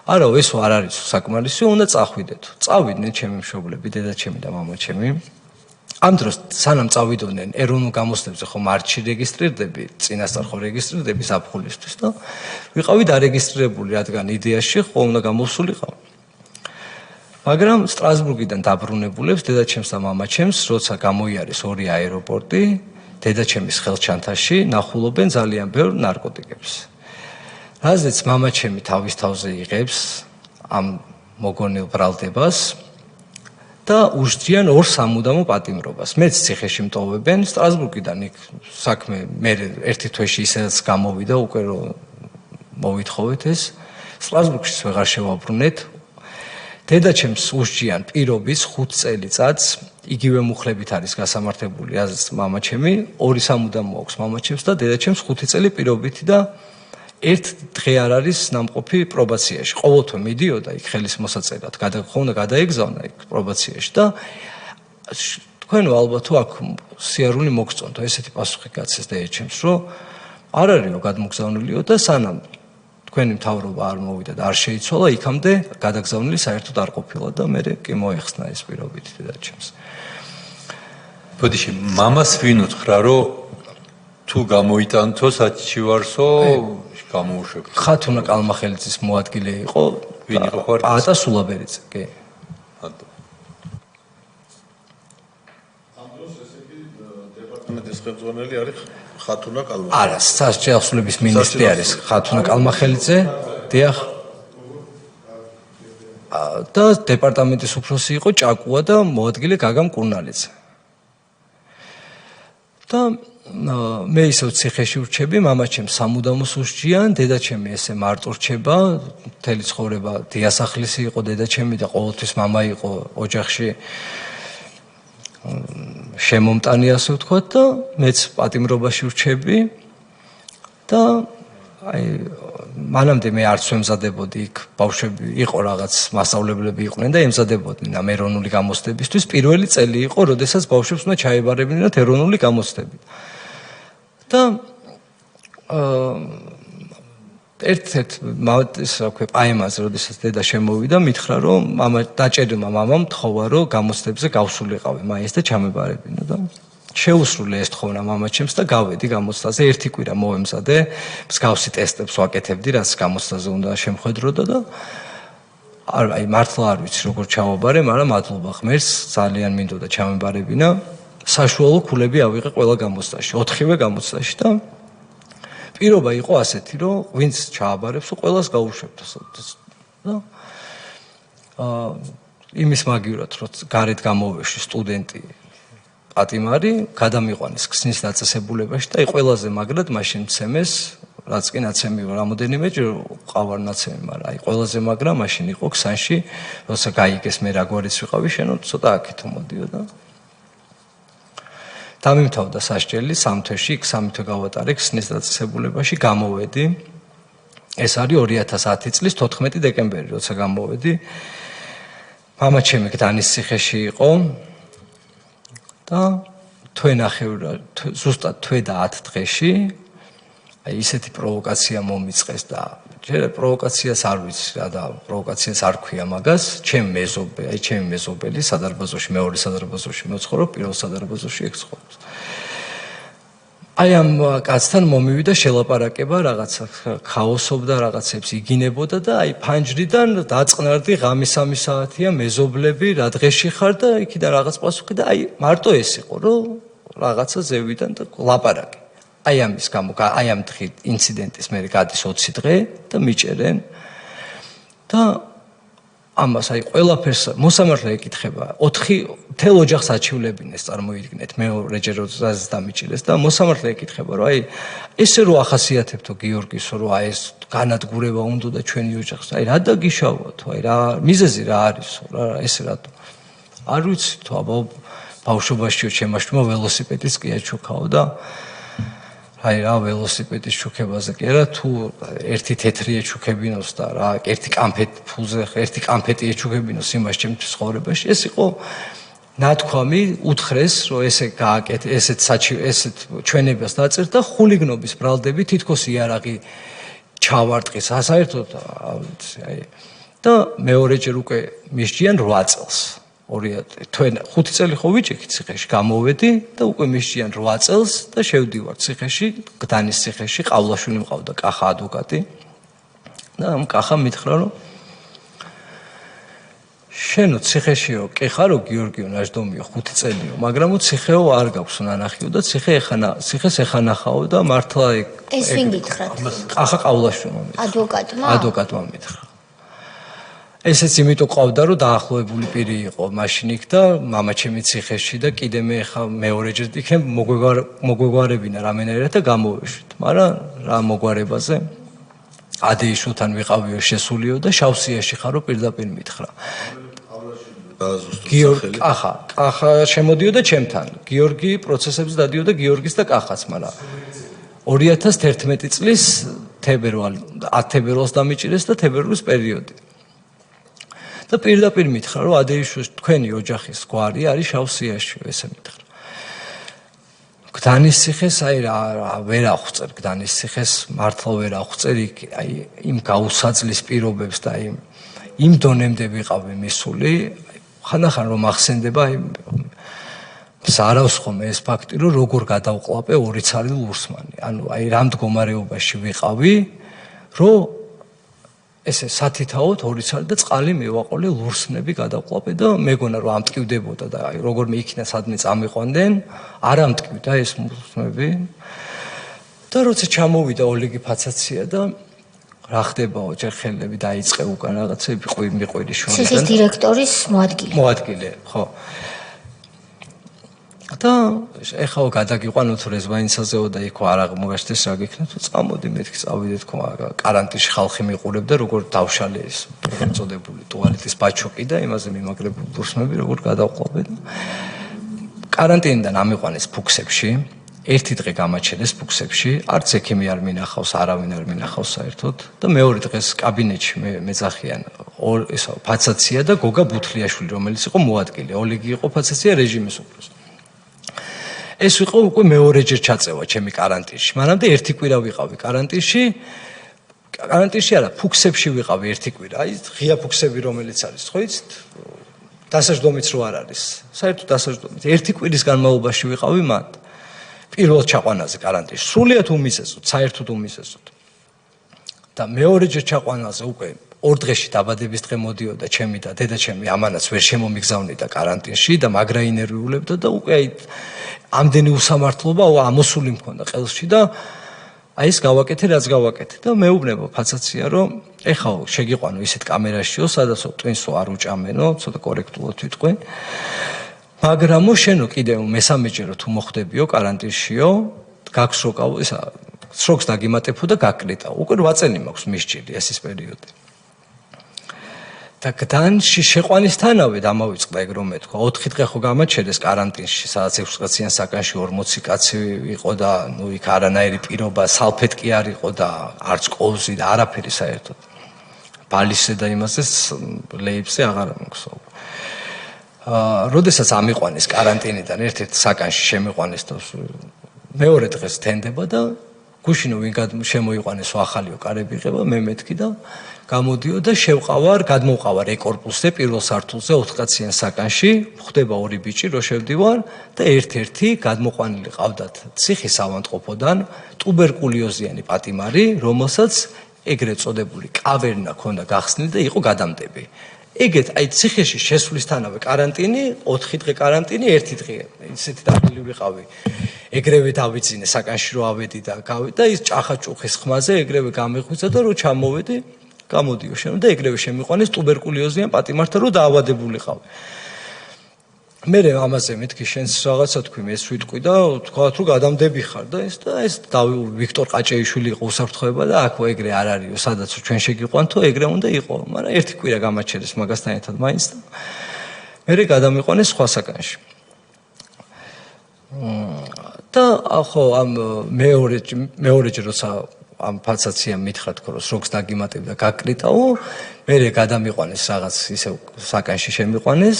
არა, ეს არ არის საკმარისი, უნდა წახვიდეთ. წავიდნენ ჩემი მშობლები, დედაჩემი და მამაჩემი. ამ დროს სანამ წავიდოდნენ ეროვნულ გამოცდებზე ხომ არჩი რეგისტრირდები, წინასწარ ხო რეგისტრირდები საფხულისთვის და ვიყავი დარეგისტრირებული, რადგან იდეაში ხო უნდა გამოსულიყავ. მაგრამ სტრასბურგიდან დაბრუნებულებს დედაჩემს და მამაჩემს, როცა გამოიარეს ორი აეროპორტი, დედაჩემის ხელჩანთაში ნახულობენ ძალიან ბევრ ნარკოტიკებს. რაზეც მამაჩემი თავის თავზე იღებს ამ მოგონილ ბრალდებას და უსჯიან ორ სამუდამო პატიმრობას. მეც ციხეში მტოვებენ სტრასბურგიდან იქ საქმე მე ერთი თვეში ისედაც გამოვიდა უკვე რომ მოვითხოვეთ ეს სტრასბურგშიც ვეღარ შევაბრუნეთ. დედაჩემს უსჯიან პირობის 5 წელიწადს იგივე მუხლებით არის გასამართებული რაზეც მამაჩემი ორი სამუდამო აქვს მამაჩემს და დედაჩემს 5 წელი პირობითი და ერთ დღე არ არის ნამყოფი პრობაციაში. ყოველთვე მიდიოდა იქ ხელის მოსაწერად, ხონდა გადაეგზავნა იქ პრობაციაში და თქვენო ალბათ თუ აქ სიარული მოგწონთ, ესეთი პასუხი გაცეს დედაჩემს, რომ არ არისო გადმოგზავნილიო და სანამ თქვენი მთავრობა არ მოვიდა და არ შეიცვალა, იქამდე გადაგზავნილი საერთოდ არ ყოფილა და მე კი მოეხსნა ეს პირობითი დედაჩემს. ბოდიში, მამას ვინ უთხრა, რომ თუ გამოიტანთო საჩივარსო გამოუშვებთ. ხათუნა კალმახელიძის მოადგილე იყო. ვინ იყო ხარ? პაატა სულაბერიძე, კი. დეპარტამენტის ხელმძღვანელი არის ხათუნა კალმახელიძე. არა, სასჯელსულების მინისტრი არის ხათუნა კალმახელიძე. დიახ. და დეპარტამენტის უფროსი იყო ჭაკუა და მოადგილე გაგამ კურნალიძე. და მე ისევ ციხეში ვრჩები, მამაჩემ სამუდამოს უსჯიან, დედაჩემი ესე მარტო რჩება, მთელი ცხოვრება დიასახლისი იყო დედაჩემი და ყოველთვის მამა იყო ოჯახში შემომტანი ასე ვთქვათ და მეც პატიმრობაში ვრჩები და აი მანამდე მე არც ვემზადებოდი იქ ბავშვები იყო რაღაც მასწავლებლები იყვნენ და ემზადებოდნენ ამ ეროვნული გამოცდებისთვის პირველი წელი იყო როდესაც ბავშვებს უნდა ჩაებარებინათ ეროვნული გამოცდებით და ერთ-ერთ ისე ვქვი პაემაზე როდესაც დედა შემოვიდა მითხრა რომ მამა დაჭერილმა მამამ თხოვა რომ გამოცდებზე გავსულიყავი მაინც და ჩამებარებინა და შეუსრულე ეს თხოვნა მამაჩემს და გავედი გამოცდაზე ერთი კვირა მოვემზადე მსგავსი ტესტებს ვაკეთებდი რაც გამოცდაზე უნდა შემხედროდა და აი მართლა არ ვიცი როგორ ჩავაბარე მაგრამ მადლობა ღმერთს ძალიან მინდოდა ჩამებარებინა საშუალო ქულები ავიღე ყველა გამოცდაში 4-ვე გამოცდაში და პირობა იყო ასეთი რომ ვინც ჩააბარებს ყველას გაუშვებთ და იმის მაგივრად რომ გარეთ გამოვეში სტუდენტი პატიმარი გადამიყვანეს ქსნის დაწესებულებაში და აი ყველაზე მაგრად მაშინ მცემეს რაც კი ნაცემი რამოდენიმეჯერ ყავარ ნაცემი მაგრამ აი ყველაზე მაგრა მაშინ იყო ქსანში როცა გაიგეს მე რა გვარიც ვიყავი შენო ცოტა აქეთო მოდიო და დამიმთავრდა სასჯელი 3 თვეში 3 თვე გავატარე ქსნის დაწესებულებაში გამოვედი ეს არის 2010 წლის 14 დეკემბერი როცა გამოვედი მამაჩემი გდანის ციხეში იყო და ზუსტად თვე და 10 დღეში აი ისეთი პროვოკაცია მომიწყეს და ჯერ პროვოკაციას არ ვიცი რა და პროვოკაციას არ ქვია მაგას ჩემი მეზობელი სადარბაზოში მეორე სადარბაზოში მეცხოვრობ პირველ სადარბაზოში ეგ ცხოვრობს აი ამ კაცთან მომივიდა შელაპარაკება რაღაცა ქაოსობდა რაღაცებს იგინებოდა და აი ფანჯრიდან დაწყნარდი ღამის-3 საათია მეზობლები რა დღეში ხარ და იქიდან რაღაც პასუხი და აი მარტო ეს იყო რომ რაღაცა ზევიდან და ლაპარაკი აი ამის გამო აი ამ დღით ინციდენტის მე გადის 20 დღე და მიჭერენ და ამას აი ყველაფერს მოსამართლე ეკითხება 4 თელ ოჯახს აჩივლებინეს წარმოიდგინეთ მეორეჯერ როდესაც დამიჭირეს და მოსამართლე ეკითხება რომ აი ესე რო ახასიათებთო გიორგის რომ აი ეს განადგურება უნდა და ჩვენი ოჯახს აი რა დაგიშავოთ აი რა მიზეზი რა არისო რა ესე რატო არ ვიცი თუ აბა ბავშვობაშიო ჩემაშვილმა ველოსიპედის კი აჩუქაო და აი რა ველოსიპედის ჩუქებაზე კი არა თუ ერთი თეთრი ეჩუქებინოს და რა ერთი კამფეტი ფულზე ერთი კამფეტი ეჩუქებინოს იმას ჩემთვის ცხოვრებაში ეს იყო ნათქვამი უთხრეს რომ ესე გააკეთე ესეთ ჩვენებას დაწერთ და ხულიგნობის ბრალდები თითქოს იარაღი ჩავარტყის საერთოდ აი და მეორეჯერ უკვე მისჯიან 8 წელს 5 წელი ხო ვიჭიქით ციხეში გამოვედი და უკვე მისჯიან 8 წელს და შევდივარ ციხეში გდანის ციხეში ყავლაშვილი მყავდა კახა ადვოკატი და ამ კახამ მითხრა რომ შენო ციხეშიო კი ხარო გიორგიო ნაჟდომიო 5 წელიო მაგრამ ციხეო არ გაქვს ნანახიო და ციხეს ეხანახაო და მართლა ეს ვინ გითხრათ კახა ყავლაშვილმა ადვოკატმა მითხრა ესეც იმიტომ ყავდა რომ დაახლოებული პირი იყო მაშინ იქ და მამაჩემი ციხეში და კიდე მე ხა მეორეჯერ იქნებ მოგვეგვარებინა რამენერად და გამოვეშვით მაგრამ რა მოგვარებაზე ადეიშვილთან ვიყავიო შესულიო და შავსიაში ხარო პირდაპირ მითხრა გიორგი კახა შემოდიოდა ჩემთან გიორგი პროცესებს დადიოდა გიორგის და კახაც მაგრამ 2011 წლის თებერვალს დამიჭირეს და თებერვლის პერიოდი და პირდაპირ მითხრა რომ ადეიშვილს თქვენი ოჯახის გვარი არის შავსიაში ესე მითხრა გდანის ციხეს აი რა ვერ აღწერ გდანის ციხეს მართლა ვერ აღწერ აი იმ გაუსაძლის პირობებს და იმ დონემდე ვიყავი მისული ხანახან რომ ახსენდება აი სარავს ხომ ეს ფაქტი რომ როგორ გადავყლაპე 2 ცალი ლურსმანი ანუ აი რა მდგომარეობაში ვიყავი რომ ესე სათითაოდ 2 ცალი და წყალი მივაყოლე ლურსნები გადავყლაპე და მეგონა რომ ამტკივდებოდა და აი როგორ მე იქნა სადმე წამიყვანდნენ არ ამტკივდა ეს ლურსნები და როცა ჩამოვიდა ოლეგი ფაცაცია და რა ხდებაო ჯერ ხელები დაიწყე უკან რაღაცები მიყვირი შორიდან ციხის დირექტორის მოადგილე ხო და ეხლა გადაგიყვანო თუ რეზვაინცაზეო და იქო არ აღმოგაშდეს რა გიქნა თუ წამოდი მეთქი წავიდე თქო კარანტინში ხალხი მიყურებდა როგორ დავშალე ეს წოდებული ტუალეტის ბაჩოკი და იმაზე მიმაგრებული ბურსმები როგორ გადავყავენ კარანტინიდან ამიყვანეს ფუქსებში ერთი დღე გამაჩერეს ფუქსებში არც ექიმი არ მინახავს არავინ არ მინახავს საერთოდ და მეორე დღეს კაბინეტში მეძახიან ესა ფაცაცია და გოგა ბუთლიაშვილი რომელიც იყო მოადგილე ოლეგი იყო ფაცაცია რეჟიმის უფროსი ეს იყო უკვე მეორეჯერ ჩაწევა ჩემი კარანტინში მანამდე ერთი კვირა ვიყავი კარანტინში არა ფუქსებში ვიყავი ერთი კვირა აი ღია ფუქსები რომელიც არის ხო იცით დასაჯდომიც რო არ არის საერთოდ დასაჯდომით ერთი კვირის განმავლობაში ვიყავი მან პირველ ჩაყვანაზე კარანტინში სრულიად უმისესოდ საერთოდ უმისესოდ და მეორეჯერ ჩაყვანაზე უკვე ორ დღეში დაბადების დღე მოდიოდა ჩემი და დედაჩემი ამანაც ვერ შემომიგზავნიდა კარანტინში და მაგრა ინერვიულებდა და უკვე აი ამდენი უსამართლობა ამოსული მქონდა ყელში და აი ეს გავაკეთე რაც გავაკეთე და მეუბნება ფაცაცია რომ ეხლა შეგიყვანო ისეთ კამერაშიო სადაცო ტვინსო არ უჭამენო ცოტა კორექტულად ვიტყვი მაგრამ შენო კიდევ მესამეჯერო თუ მოხდებიო კარანტინშიო გაქვს რო ისა სროქს დაგიმატებო და გაკრიტა უკვე 8 წელი მაქვს მისჭირი ეს ის პერიოდი და გდანში შეყვანისთანავე დამავიწყდა ეგ რომ მეთქვა 4 დღე ხო გამაჩერეს კარანტინში სადაც 6 კაციან საკანში 40 კაცი იყო და ნუ იქ არანაირი პირობა სალფეტკი არ იყო და არც კოვზი და არაფერი საერთოდ ბალისზე და იმაზე ლეიბზე აღარ მოგსაუბრე როდესაც ამიყვანეს კარანტინიდან ერთ-ერთ საკანში შემიყვანეს და მეორე დღეს თენდება და გუშინო ვინ შემოიყვანეს ახალიო კარები იღება მე მეთქი და გამოდიო და გადმოვყავარ ეკორპუსზე პირველ სართულზე 4 კაციან საკანში ხდება ორი ბიჭი რო შევდივარ და ერთ-ერთი გადმოყვანილი ყავდათ ციხის ავადმყოფოდან ტუბერკულიოზიანი პატიმარი რომელსაც ეგრეთ წოდებული კავერნა ქონდა გახსნილი და იყო გადამდები ეგეთ აი ციხეში შესვლისთანავე каранტინი 4 დღე каранტინი 1 დღე ისეთი დაბილი ვიყავი ეგრევე დავიძინე საკანში რო ავედი და გავედი და ის ჭახაჭუხის ხმაზე ეგრევე გამიხვიცა და რო ჩამოვედი გამოდიო შენ და ეგრევე შემიყვანეს ტუბერკულიოზიან პატიმართან რო დაავადებულიყავი მე ამაზე მეთქი შენს რაღაცა თქვი მე ეს ვიტყვი და თქვა რომ გადამდები ხარ და ეს ვიქტორ ყაჭეიშვილი იყო უსაფრთხოება და აქ ეგრე არ არისო სადაც ჩვენ შეგიყვანთო ეგრე უნდა იყო მაგრამ ერთი კვირა გამაჩერეს მაგასთან ერთად მაინც და მე გადამიყვანეს სხვა საკანში და ხო ამ მეორეჯერ როცა ამ ფაცაციამ მითხრა თქო რომ სროქს დაგიმატებდა გაკრიტაო მე გადამიყვანეს რაღაც ისე საკანში შემიყვანეს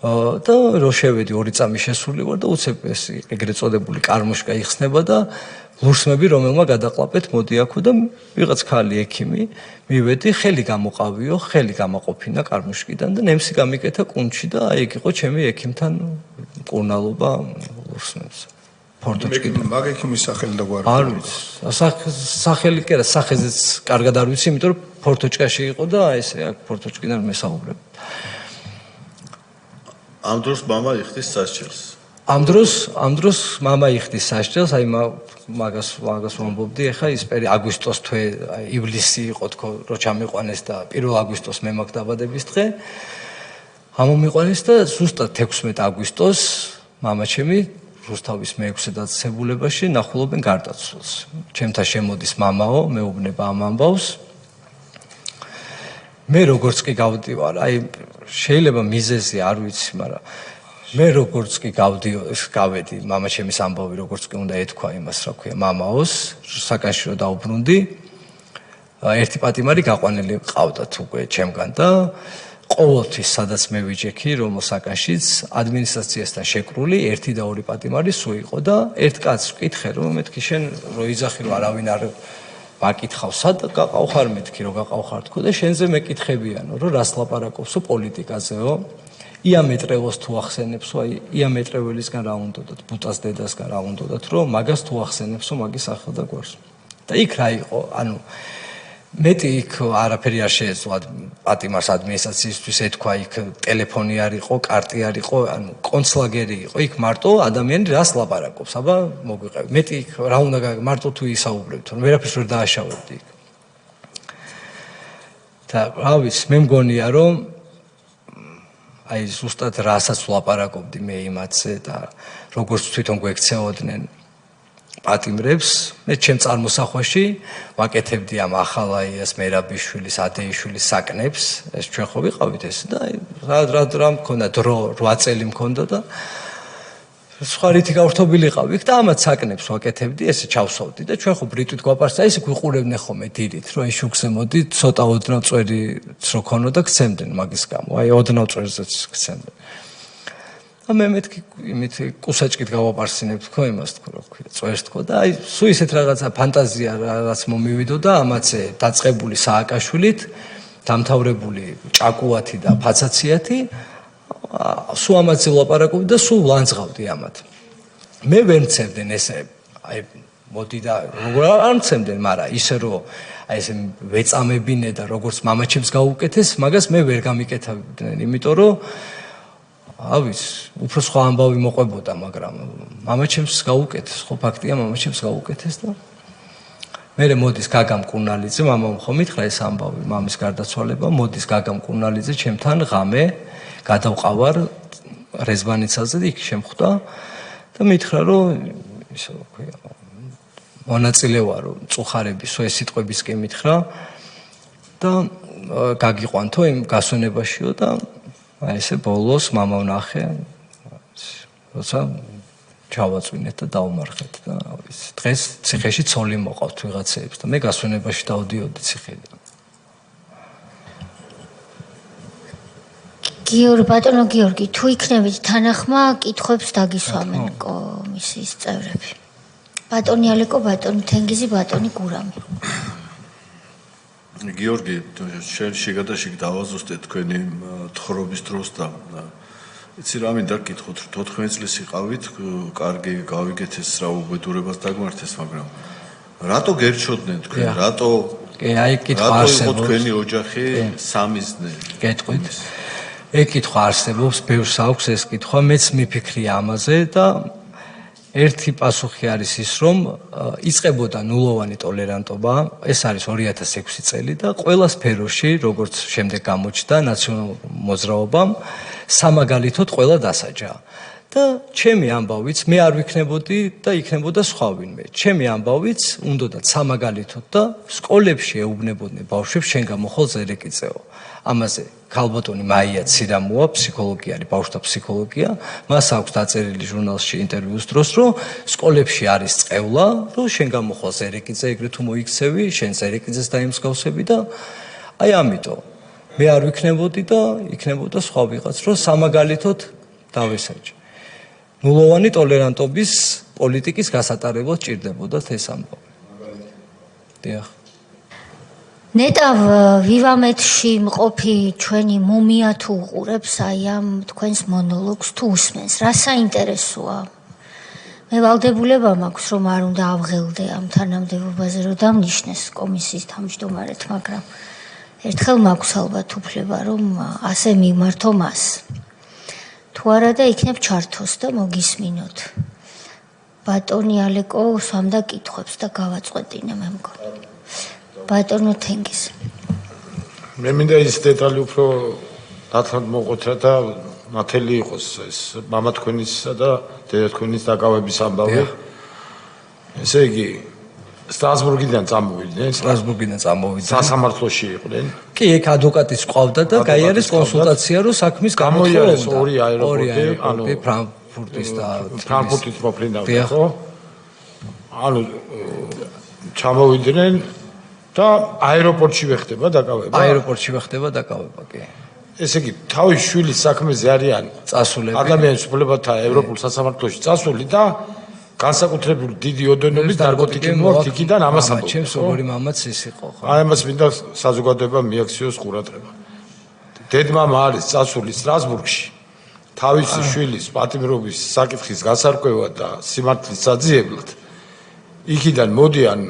და რო შევედი 2 წამი შესული ვარ და უცებ ეს ეგრეთ წოდებული კარმუშკა იხსნება და ლურსმები რომელმა გადაყლაპეთ მოდი აქო და ვიღაც ხალი ექიმი მივედი ხელი გამოყავიო ხელი გამოყოფინა კარმუშკიდან და ნემსი გამიკეთა კუნჩი და აი ეგ იყო ჩემი ექიმთან მკურნალობა ლურსმებს ფორტოჩკიდან მაგ ექიმის სახელი და გვარი არ ვიცი სახელი კი არა სახეზეც კარგად არ ვიცი იმიტომ რომ ფორტოჩკაში იყო და ესე აქ ფორტოჩკიდან მესაუბრებ ამ დროს мама იხდის სასჯელს. ამ დროს мама იხდის სასჯელს, აი მაგას ვამბობდი, ეხა ის აგვისტოს თვე, ივლისი იყო თქო, რო ჩამიყვანეს და 1 აგვისტოს მე მაქვს დაბადების დღე. ამომიყვანეს და ზუსტად 16 აგვისტოს мама ჩემი რუსთავის მე-6 დაწესებულებაში ნახულობენ გარდაცვალს. ჩემთან შემოდის მამაო, მეუბნება ამ ამბავს. მე როგორც კი გავდივარ, აი შეიძლება მიზეზი არ ვიცი, მაგრამ მე როგორც კი გავედი, мама ჩემის ამბავი როგორც კი უნდა ეთქვა იმას, რა ქვია, მამაოს, საკანში რო დაუბრუნდი, ერთი პატიმარი გაყვანილი ყავდათ უკვე ჩემგან და ყოველთვის სადაც მე ვიჯექი, რომელ საკანშიც ადმინისტრაციასთან შეკრული 1 და 2 პატიმარი სულ იყო და ერთ კაცს ვკითხე, რომ მეთქი შენ რო იძახი რომ არავინ არ ვაკითხავ, სად გაყავხარ მეთქი რომ გაყავხარ თქო და შენზე მეკითხებიანო, რომ რას ლაპარაკობსო პოლიტიკაზეო? იამეტრევოს თუ ახსენებსო, აი იამეტრეველისგან რა უნდათ, ბუტას დედასგან რა უნდათ, რომ მაგას თუ ახსენებსო, მაგის ახალ და გვარს. და იქ რა იყო, ანუ მეტი იქ არაფერი არ შეეძლო პატიმარს ადმინისტრაციისთვის ეთქვა იქ ტელეფონი არ იყო, კარტი არ იყო, ანუ კონცლაგერი იყო. იქ მარტო ადამიანი რას ლაპარაკობს, აბა მოგვიყევი. მეტი იქ რა უნდა მარტო თუ ისაუბრებთ, რომ ვერაფერს ვერ დააშავებდი იქ. და რა ვიცი, მე მგონია რომ აი ზუსტად რასაც ვლაპარაკობდი მე იმათზე და როგორც თვითონ გვექცეოდნენ პატიმრებს, მე ჩემ წარმოსახვაში ვაკეთებდი ამ ახალაიას მერაბიშვილის, ადეიშვილის საკნებს, ეს ჩვენ ხო ვიყავით ეს და რა მქონდა დრო 8 წელი მქონდა და სხვა რითი გავრთობილი ყავით და ამათ საკნებს ვაკეთებდი, ესე ჩავსოვდი და ჩვენ ხო ბრიტვით გვაპარსა, ისე გვიყურებდნენ ხოლმე დილით, რომ აი შუქზე მოდი, ცოტა ოდნავ წვერიც რო ქონოდა გცემდნენ მაგის გამო, აი ოდნავ წვერზეც გცემდნენ. და მე მეთქი იმით კუსაჭკით გავაპარსინებ თქო იმას თქო რა ვქვია, წვერს თქო და აი სულ ისეთ რაღაცა ფანტაზია რაც მომივიდოდა ამაცე დაწყებული სააკაშვილით, დამთავრებული ჭაკუათი და ფაცაციათი სულ ამაზე ვლაპარაკობდი და სულ ვლანძღავდი ამათ. მე ვერ მცემდნენ ესე, აი მოდი და როგორ არ მცემდნენ, მაგრამ ისე რომ აი ესე ვეწამებინე და როგორც მამაჩემს გაუკეთეს, მაგას მე ვერ გამიკეთებდნენ, იმიტომ რომ ავის, უფრო სხვა ამბავი მოყვებოდა, მაგრამ მამაჩემს გაუკეთეს, ხო ფაქტია მამაჩემს გაუკეთეს და მერე მოდის გაგამ კუნალიძე, მამამ ხომ მითხრა ეს ამბავი, მამის გარდაცვალება, მოდის გაგამ კუნალიძე ჩემთან ღამე გადავყავარ რეზბანიცაზე და იქ შემხვდა და მითხრა რომ ისე ვქვია მონაწილე ვარო მწუხარების ეს სიტყვების კი მითხრა და გაგიყვანთო იმ გასვენებაშიო და აი ესე ბოლოს მამა ვნახე როცა ჩავაწვინეთ და დავმარხეთ და ის დღეს ციხეში ცოლი მოყავთ ვიღაცეებს და მე გასვენებაში დავდიოდი ციხედან. ბატონო გიორგი, თუ იქნებით თანახმა, კითხვებს დაგისვამენ კომისიის წევრები. ბატონი ალეკო, ბატონი თენგიზი, ბატონი გურამი. გიორგი, შენ შეგადაშიგ დავაზუსტე თქვენი თხრობის დროს და იცი რა მინდა გკითხოთ, 14 წლის იყავით, კარგი გავიგეთ ეს რა უბედურებას დაგმართეს, მაგრამ რატო გერჩოდნენ თქვენ, რატო აი კითხვა არსებობს. რატო თქვენი ოჯახი სამიზნე? გეტყვით. ეკითხვა არსებობს, ბევრს აქვს ეს კითხვა, მეც მიფიქრია ამაზე და ერთი პასუხი არის ის, რომ იწყებოდა ნულოვანი ტოლერანტობა, ეს არის 2006 წელი და ყველა სფეროში, როგორც შემდეგ გამოჩნდა ნაციონალურ მოძრაობამ, სამაგალითოდ ყველა დასაჯა. და ჩემი ამბავიც მე არ ვიქნებოდი და იქნებოდა სხვა ვინმე. ჩემი ამბავიც უნდათ სამაგალითოდ და სკოლებში ეუბნებოდნენ ბავშვებს შენ გამოხვალ ზერეკიწეო. ამაზე ქალბატონი მაია ცირამოა, ფსიქოლოგი არის, ბავშვთა ფსიქოლოგია, მას აქვს დაწერილი ჟურნალში ინტერვიუს დროს, რომ სკოლებში არის წევლა, რომ შენ გამოხვალ ზერეკიძე, ეგრე თუ მოიქცევი, შენ ზერეკიძეს დაიმსგავსები და აი ამიტომ მე არ ვიქნებოდი და იქნებოდა სხვა ვიღაც, რომ სამაგალითოდ დავესაჯე. ნულოვანი ტოლერანტობის პოლიტიკის გასატარებლად ჭირდებოდათ ეს ამბავი. დიახ. ნეტავ ვივამეთში მყოფი ჩვენი მუმია თუ უყურებს აი ამ თქვენს მონოლოგს თუ უსმენს, რა საინტერესოა? მე ვალდებულება მაქვს, რომ არ უნდა ავღელდე ამ თანამდებობაზე, რომ დამნიშნეს კომისიის თავმჯდომარედ, მაგრამ ერთხელ მაქვს ალბათ უფლება, რომ ასე მიმართო მას. თუ არა და იქნებ ჩართოს და მოგისმინოთ. ბატონი ალეკო სვამდა კითხვებს და გავაწყვეტინე მე მგონი. ბატონო თენგიზ. მე მინდა ის დეტალი უფრო ნათლად მოყოთრა და ნათელი იყოს ეს მამა თქვენისა და დედა თქვენის დაკავების ამბავი. ესე იგი სტრასბურგიდან წამოვიდნენ, სასამართლოში იყვნენ. კი, ეგ ადვოკატიც ყავდა და გაიარეს კონსულტაცია, რომ საქმის გამოიარეს ორი აეროპორტი, ანუ ფრანკფურტის და ფრანკფურტის მოფრინავდა, ხო? ანუ ჩამოვიდნენ და აეროპორტშივე ხდება დაკავება. აეროპორტშივე ხდება დაკავება, კი. ესე იგი, თავის შვილის საქმეზე არიან წასულები. ადამიანის უფლებათა ევროპულ სასამართლოში წასული და განსაკუთრებული დიდი ოდენობის ნარკოტიკი მოაქვს იქიდან ამას ამბობ. ჩემს როგორი მამაც ის იყო, ხო? აი ამას მინდა საზოგადოება მიაქციოს ყურადღება. დედმამა არის წასული სტრასბურგში თავისი შვილის პატიმრობის საკითხის გასარკვევად და სიმართლის საძიებლად. იქიდან მოდიან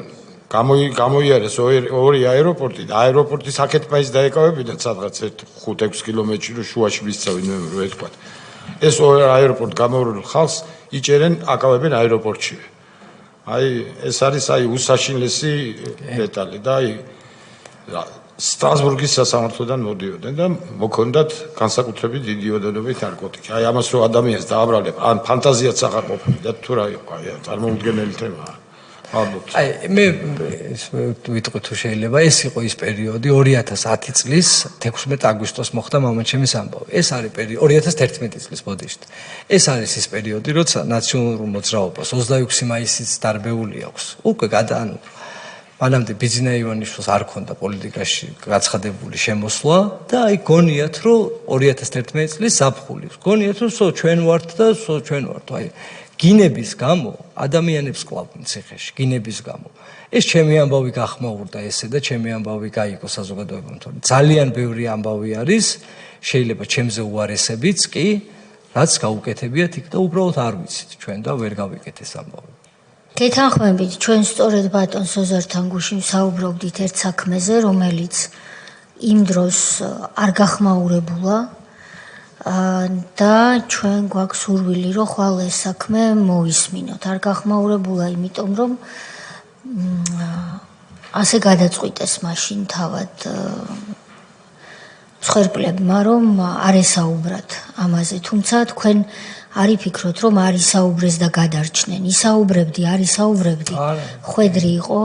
გამოიარეს ორი აეროპორტი და აეროპორტის აქეთ მაინც დაეკავებინათ სადღაც 5-6 კილომეტრში რომ შუაში მისცავენ მე ვთქვა. ეს ორი აეროპორტ გამორულ ხალხს იჭერენ აკავებენ აეროპორტშივე. აი ეს არის აი უსაშინლესი დეტალი და აი სტრასბურგის სასამართლოდან მოდიოდნენ და მოქონდათ განსაკუთრებით დიდი ოდენობით ნარკოტიკი. აი ამას რო ადამიანს დააბრალებ, ან ფანტაზიაც აღარ ყოფილა თუ რა იყო, აი წარმოუდგენელი თემაა. აი მე ვიტყვი თუ შეიძლება ეს იყო ის პერიოდი 2010 წლის 16 აგვისტოს მოხდა მამაჩემის ამბავი. ეს არის პერიოდი 2011 წლის ბოდიშით. ეს არის ის პერიოდი, როცა ნაციონალურ მოძრაობას 26 მაისის დარბეული აქვს. უკვე ანუ მანამდე ბიძინა ივანიშვილს არ ქონდა პოლიტიკაში გაცხადებული შემოსვლა და აი გონიათ რომ 2011 წლის ზაფხულის გონიათ რომ ჩვენ ვართ და ჩვენ ვართ აი გინების გამო ადამიანებს კლავდნენ ციხეში გინების გამო ეს ჩემი ამბავი გახმაურდა ესე და ჩემი ამბავი გაიგო საზოგადოებამ თორემ ძალიან ბევრი ამბავი არის შეიძლება ჩემზე უარესებიც კი რაც გაუკეთებიათ იქ და უბრალოდ არ ვიცით ჩვენ და ვერ გავიკეთ ეს ამბავი გეთანხმებით ჩვენ სწორედ ბატონ სოზართან გუშინ საუბრობდით ერთ საქმეზე რომელიც იმ დროს არ გახმაურებულა და ჩვენ გვაქვს სურვილი რომ ხვალ ეს საქმე მოვისმინოთ არ გახმაურებულა იმიტომ რომ ასე გადაწყვიტეს მაშინ თავად მსხვერპლებმა რომ არ ესაუბრათ ამაზე თუმცა თქვენ არ იფიქროთ რომ არ ისაუბრეს და გადარჩნენ ისაუბრებდი არ ისაუბრებდი ხვედრი იყო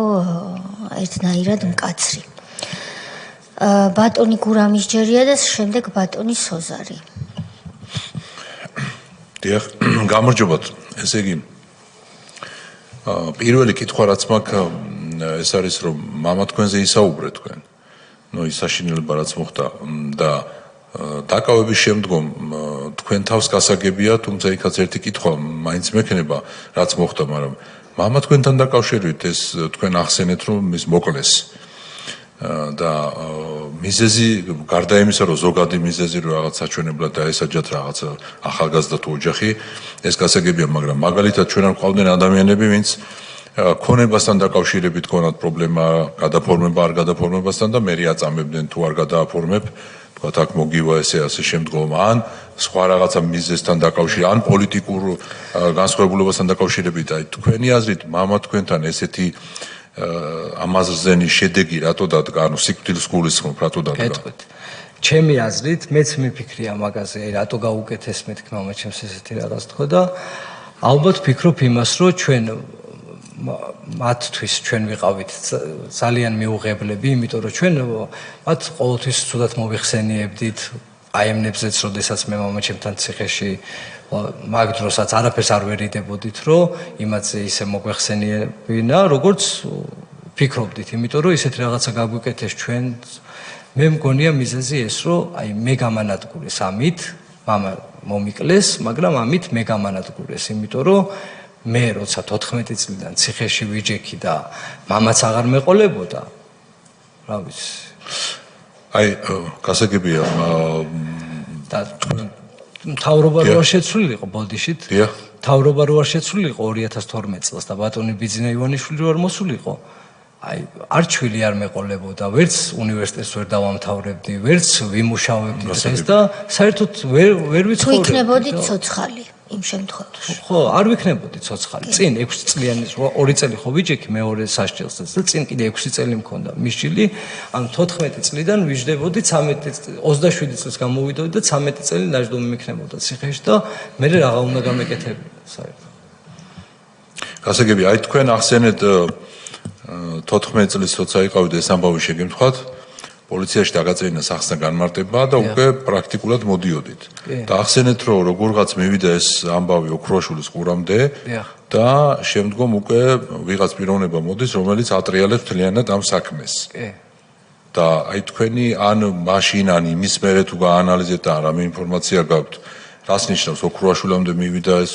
ერთნაირად მკაცრი ბატონი გურამისჯერია და შემდეგ ბატონი სოზარი დიახ გამარჯობათ ესე იგი პირველი კითხვა რაც მაქვს ეს არის რომ მამა თქვენზე ისაუბრეთ თქვენ ნუ ის საშინელება რაც მოხდა და დაკავების შემდგომ თქვენ თავს გასაგებია თუმცა იქაც ერთი კითხვა მაინც მექნება რაც მოხდა მაგრამ მამა თქვენთან დაკავშირებით ეს თქვენ ახსენეთ რომ ის მოკლეს და მიზეზი გარდა იმისა რომ ზოგადი მიზეზი რომ რაღაც საჩვენებლად დაესაჯათ რაღაც ახალგაზრდა თუ ოჯახი ეს გასაგებია მაგრამ მაგალითად ჩვენ არ ყავდნენ ადამიანები ვინც ქონებასთან დაკავშირებით ქონათ პრობლემა გადაფორმება არ გადაფორმებასთან და მერე აწამებდნენ თუ არ გადააფორმებ თქვათ აქ მოგივა ესე ასე შემდგომ ან სხვა რაღაცა მიზეზთან დაკავშირებით ან პოლიტიკურ განსხვავებულებასთან დაკავშირებით აი თქვენი აზრით მამა თქვენთან ესეთი ამაზრზენი შედეგი რატო დადგა ანუ სიკვდილის გულისხმობ რატო დადგა გეტყვით ჩემი აზრით მეც მიფიქრია მაგაზე რატო გაუკეთეს მეთქმა მაჩემს ესეთი რაღაც თქო და ალბათ ფიქრობ იმას რომ ჩვენ მათთვის ჩვენ ვიყავით ძალიან მიუღებლები იმიტომ რომ ჩვენ მათ ყოველთვის ცუდად მოვიხსენიებდით აი ემნებზეც როდესაც მე მამაჩემთან ციხეში მაგ დროსაც არაფერს არ ვერიდებოდით რომ იმათზე ისე მოგვეხსენიებინა როგორც ფიქრობდით იმიტომ რომ ისეთ რაღაცა გაგვიკეთეს ჩვენ მე მგონია მიზეზი ეს რომ აი მე გამანადგურეს ამით მამა მომიკლეს მაგრამ ამით მე გამანადგურეს იმიტომ რომ მე როცა 14 წლიდან ციხეში ვიჯექი და მამაც აღარ მეყოლებოდა რა ვიცი აი გასაგებია და მთავრობა რო არ შეცვლილიყო ბოდიშით მთავრობა რო არ შეცვლილიყო 2012 წელს და ბატონი ბიძინა ივანიშვილი რო არ მოსულიყო აი არჩვილი არ მეყოლებოდა ვერც უნივერსიტეტს ვერ დავამთავრებდი ვერც ვიმუშავებდი დღეს და საერთოდ ვერ ვიცხოვრობდი თუ იქნებოდით ცოცხალი იმ შემთხვევაში ხო არ ვიქნებოდი ცოცხალი წინ 6 წლიანი 2 წელი ხო ვიჯექი მეორე სასჯელს და წინ კიდე 6 წელი მქონდა მისჯილი ანუ 14 წლიდან ვიждებოდი 27 წელს გამოვიდოდი და 13 წელი ნაჯდომი მექნებოდა ციხეში და მე რაღა უნდა გამეკეთებინა საერთოდ გასაგები აი თქვენ ახსენეთ 14 წლის როცა იყავით ეს ამბავი შეგემთხვათ პოლიციაში დაგაწერინა სახსნა განმარტება და უკვე პრაქტიკულად მოდიოდით. და ახსენეთ რომ როგორღაც მივიდა ეს ამბავი ოქროაშვილის ყურამდე და შემდგომ უკვე ვიღაც პიროვნება მოდის რომელიც ატრიალებს მთლიანად ამ საქმეს. და აი თქვენი ან მაშინ ან იმის მერე თუ გაანალიზეთ და რამე ინფორმაცია გაქვთ რას ნიშნავს ოქროაშვილამდე მივიდა ეს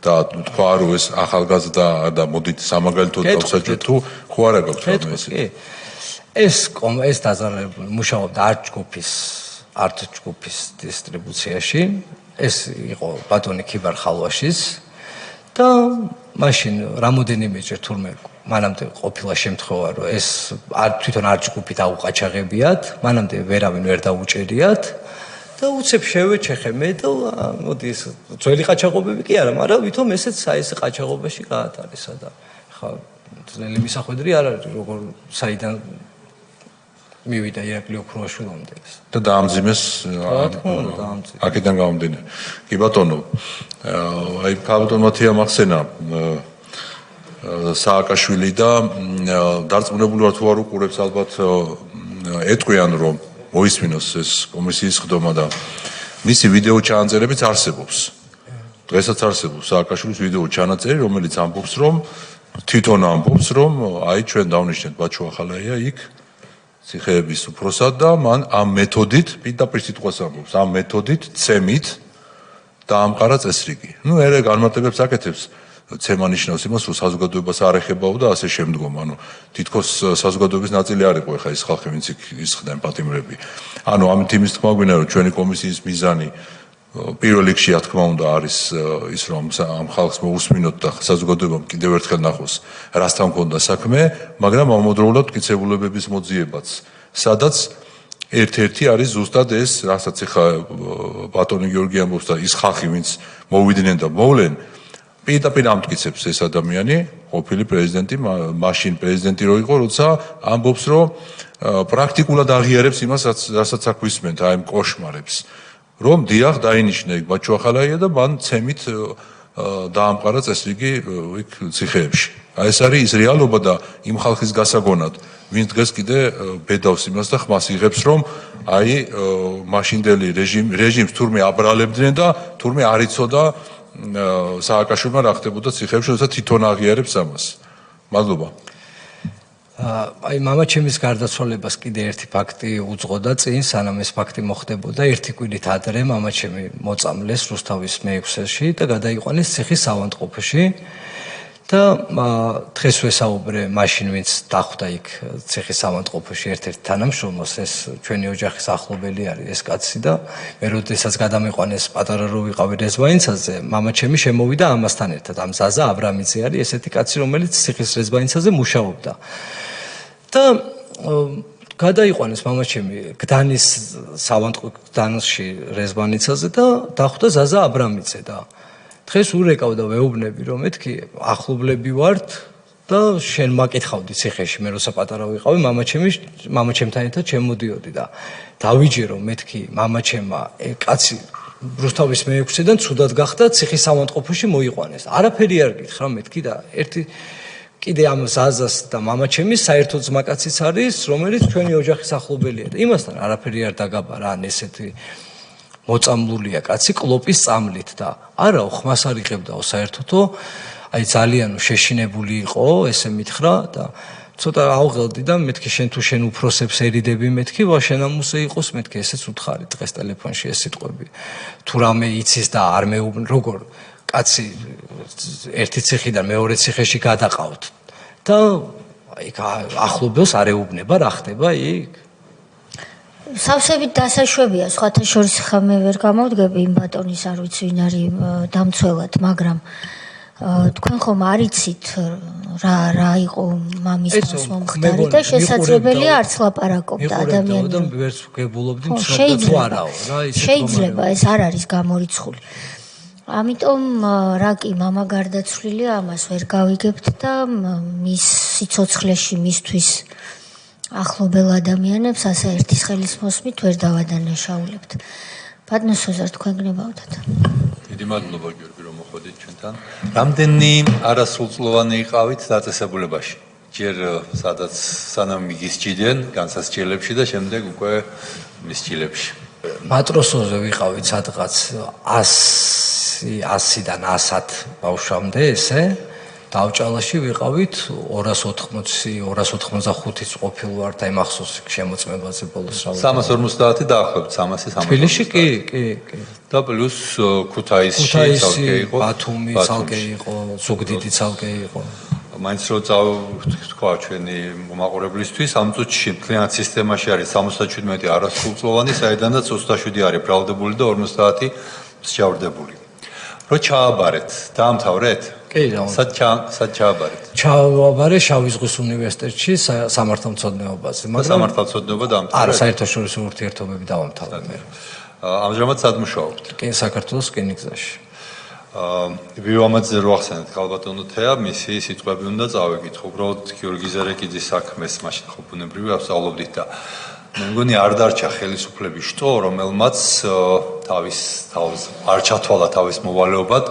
და თქვა რომ ეს ახალგაზრდა და მოდით სამაგალითოდ დავსაჯოთ თუ ხო არა გაქვთ რამე ესე. ეს დაზარალებული მუშაობდა არტ ჯგუფის დისტრიბუციაში ეს იყო ბატონი ქიბარ ხალვაშის და მაშინ რამოდენიმეჯერ თურმე მანამდე ყოფილა შემთხვევა რომ ეს თვითონ არტ ჯგუფი დაუყაჩაღებიათ მანამდე ვერავინ ვერ დაუჭერიათ და უცებ შევეჩეხე მე და მოდი ეს ძველი ყაჩაღობები კი არა მაგრამ ვითომ ესეც აი ეს ყაჩაღობაში გაატარისა და ხა ძნელი მისახვედრი არ არის როგორ საიდან მივიდა ირაკლი ოქროაშვილამდე. და დაამძიმეს აქედან გამომდინარე. კი ბატონო, აი ბატონო მათია მახსენა სააკაშვილი და დარწმუნებული ვარ თუ არ უყურებს ალბათ ეტყვიან რომ მოისმინოს ეს კომისიის ხდომა და მისი ვიდეო ჩანაწერებიც არსებობს. დღესაც არსებობს სააკაშვილის ვიდეო ჩანაწერი, რომელიც ამბობს რომ თვითონ ამბობს რომ აი ჩვენ დავნიშნეთ ბაჩო ახალაია იქ ციხეების უფროსად და მან ამ მეთოდით პირდაპირ სიტყვას ამბობს ამ მეთოდით ცემით დაამყარა წესრიგი. ნუ ერე განმარტებებს აკეთებს ცემა ნიშნავს იმას რომ საზოგადოებას არ ეხებაო და ასე შემდგომ. ანუ თითქოს საზოგადოების ნაწილი არ იყო ეხა ეს ხალხი ვინც ისხდნენ პატიმრები. ანუ ამით იმის თქმა გვინდა რომ ჩვენი კომისიის მიზანი პირველ რიგში რა თქმა უნდა არის ის რომ ამ ხალხს მოусმინოთ და საზოგადოებამ კიდევ ერთხელ ნახოს რასთან ქონდა საქმე, მაგრამ ამავდროულად მტკიცებულებების მოძიებაც, სადაც ერთ-ერთი არის ზუსტად ეს, რასაც ახლა ბატონი გიორგი ამბობს და ის ხალხი ვინც მოვიდნენ და მოვლენ პირდაპირ ამტკიცებს ეს ადამიანი, ყოფილი პრეზიდენტი, მაშინ პრეზიდენტი რო იყო, როცა ამბობს რომ პრაქტიკულად აღიარებს იმას, რასაც აქ ვისმენთ, აი ამ კოშმარებს. რომ დიახ დაინიშნა იქ ბაჩო ახალაია და მან ცემით დაამყარა წესრიგი იქ ციხეებში. აი ეს არის ის რეალობა და იმ ხალხის გასაგონად, ვინც დღეს კიდე ბედავს იმას და ხმას იღებს რომ აი მაშინდელი რეჟიმს თურმე აბრალებდნენ და თურმე არ იცოდა სააკაშვილმა რა ხდებოდა ციხეებში, როცა თვითონ აღიარებს ამას. მადლობა. აი მამაჩემის გარდაცვალებას კიდე ერთი ფაქტი უძღოდა წინ, სანამ ეს ფაქტი მოხდებოდა, ერთი კვირით ადრე მამაჩემი მოწამლეს რუსთავის მე-6-ში და გადაიყვანეს ციხის ავადმყოფოში და დღეს ვესაუბრე მაშინ ვინც დახვდა იქ ციხის ავადმყოფოში ერთ-ერთ თანამშრომლს, ეს ჩვენი ოჯახის ახლობელი არის ეს კაცი და მე როდესაც გადამიყვანეს პატარა რო ვიყავი რეზბაინცაზე, მამაჩემი შემოვიდა ამასთან ერთად. ამ ზაზა აბრამიძე არის ესეთი კაცი, რომელიც ციხის რეზბაინცაზე მუშაობდა. და გადაიყვანეს მამაჩემი გდანის გდანში რეზბანიცაზე და დახვდა ზაზა აბრამიძე და დღეს ურეკავდა ვეუბნები რომ მეთქი ახლობლები ვართ და შენ მაკითხავდი ციხეში მე როცა პატარა ვიყავი მამაჩემთან ერთად შემოდიოდი და დავიჯერო მეთქი მამაჩემა კაცი რუსთავის მე-6-დან ცუდად გახდა ციხის ავადმყოფოში მოიყვანეს. არაფერი არ გითხრა მეთქი და ერთი კიდე ამ ზაზას და მამაჩემის საერთო ძმაკაციც არის, რომელიც ჩვენი ოჯახის ახლობელია და იმასთან არაფერი არ დაგაბარა, ან ესეთი მოწამლულია კაცი კლოპის წამლით და არაო ხმას არ იღებდაო საერთოდო, აი ძალიან შეშინებული იყო, ესე მითხრა და ცოტა ავღელდი და მეთქი შენ თუ შენ უფროსებს ერიდები მეთქი, ვაშენამუსე იყოს მეთქი ესეც უთხარი დღეს ტელეფონში ეს სიტყვები. თუ რამე იცის და არ მეუბნ როგორ კაცი ერთი ციხიდან მეორე ციხეში გადაყავთ და იქ ახლობელს არ ეუბნება რა ხდება იქ. სავსებით დასაშვებია, სხვათა შორის ხა მე ვერ გამოვდგები იმ ბატონის არ ვიცი ვინ არის დამცველად, მაგრამ თქვენ ხომ არ იცით რა იყო მამის მომხდარი და შესაძლებელია არც ლაპარაკობდა ადამიანთან. ვერც ვგებულობდი მსმენელს თუ არაო რა ისე შეიძლება ეს არ არის გამორიცხული. ამიტომ რა კი მამა გარდაცვლილია ამას ვერ გავიგებთ და მის სიცოცხლეში მისთვის ახლობელ ადამიანებს ასე ერთის ხელის მოსმით ვერ დავადანაშაულებთ. ბატონო სოზარ თქვენ გნებავდათ. დიდი მადლობა გიორგი რომ მოხვედით ჩვენთან. რამდენი არასრულწლოვანი იყავით დაწესებულებაში? ჯერ სადაც სანამ მიგისჭიდნენ განსასჯელებში და შემდეგ უკვე მისჭილებში. მატროსოზე ვიყავით სადღაც 100-დან 100 ბავშვამდე ესე. დავჭალაში ვიყავით 280-285-ს ყოფილ ვართ აი მახსოვს შემოწმებაზე ბოლოს რა 350 დაახლოებით 300 თბილისში კი და პლუს ქუთაისში ცალკე იყო ბათუმი ცალკე იყო ზუგდიდი ცალკე იყო მაინც რო თქვა ჩვენი მომაყურებლისთვის ამ წუთში მთლიანად სისტემაში არის 77 არასრულწლოვანი საიდანაც 27 არის ბრალდებული და 50 მსჯავრდებული რო ჩააბარეთ დაამთავრეთ კი რა სად ჩააბარეთ ჩააბარე შავი ზღვის უნივერსიტეტში სამართალმცოდნეობაზე მაგრამ სამართალმცოდნეობა დაამთავრეთ არა საერთაშორისო ურთიერთობები დავამთავრე მე ამჟამად სად მუშაობთ კი საქართველოს რკინიგზაში ვიوامაძე რო ახსენეთ ქალბატონო თეა მისი სიტყვები უნდა წავეკითხო უბრალოდ გიორგი ზერეკიძის საქმეს მაშინ ხო ბუნებრივი ავსწავლობდით და მე მგონი არ დარჩა ხელისუფლების შტო, რომელმაც თავის არ ჩათვალა თავის მოვალეობად,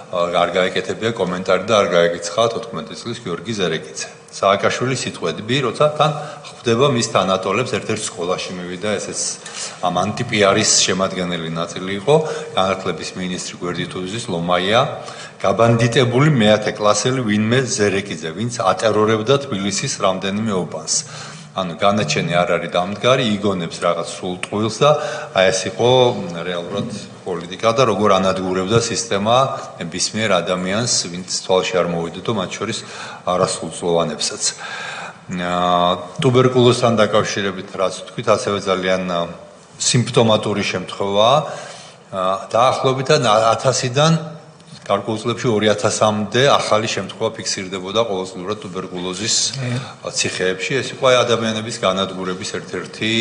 არ გაეკეთებია კომენტარი და არ გაეკიცხა 14 წლის გიორგი ზერეკიძე. სააკაშვილი სიტყვები, როცა თან ხვდება მის თანატოლებს ერთ-ერთ სკოლაში მივიდა, ესეც ამ ანტიპიარის შემადგენელი ნაწილი იყო, განათლების მინისტრი გვერდითუზის ლომაია, გაბანდიტებული მეათე კლასელი ვინმე ზერეკიძე, ვინც ატერორებდა თბილისის რამდენიმე უბანს. ანუ განაჩენი არ არის დამდგარი, იგონებს რაღაც სრულ ტყუილს და აი ეს იყო რეალურად პოლიტიკა და როგორ ანადგურებდა სისტემა ნებისმიერ ადამიანს, ვინც თვალში არ მოვიდოდო, მათ შორის არასრულწლოვანებსაც. ტუბერკულოზთან დაკავშირებით რაც თქვით, ასევე ძალიან სიმპტომატური შემთხვევაა. დაახლოებით 1000-დან გარკვეულ წლებში 2000-მდე ახალი შემთხვევა ფიქსირდებოდა ყოველწლიურად ტუბერკულოზის ციხეებში. ეს იყო ადამიანების განადგურების ერთ-ერთი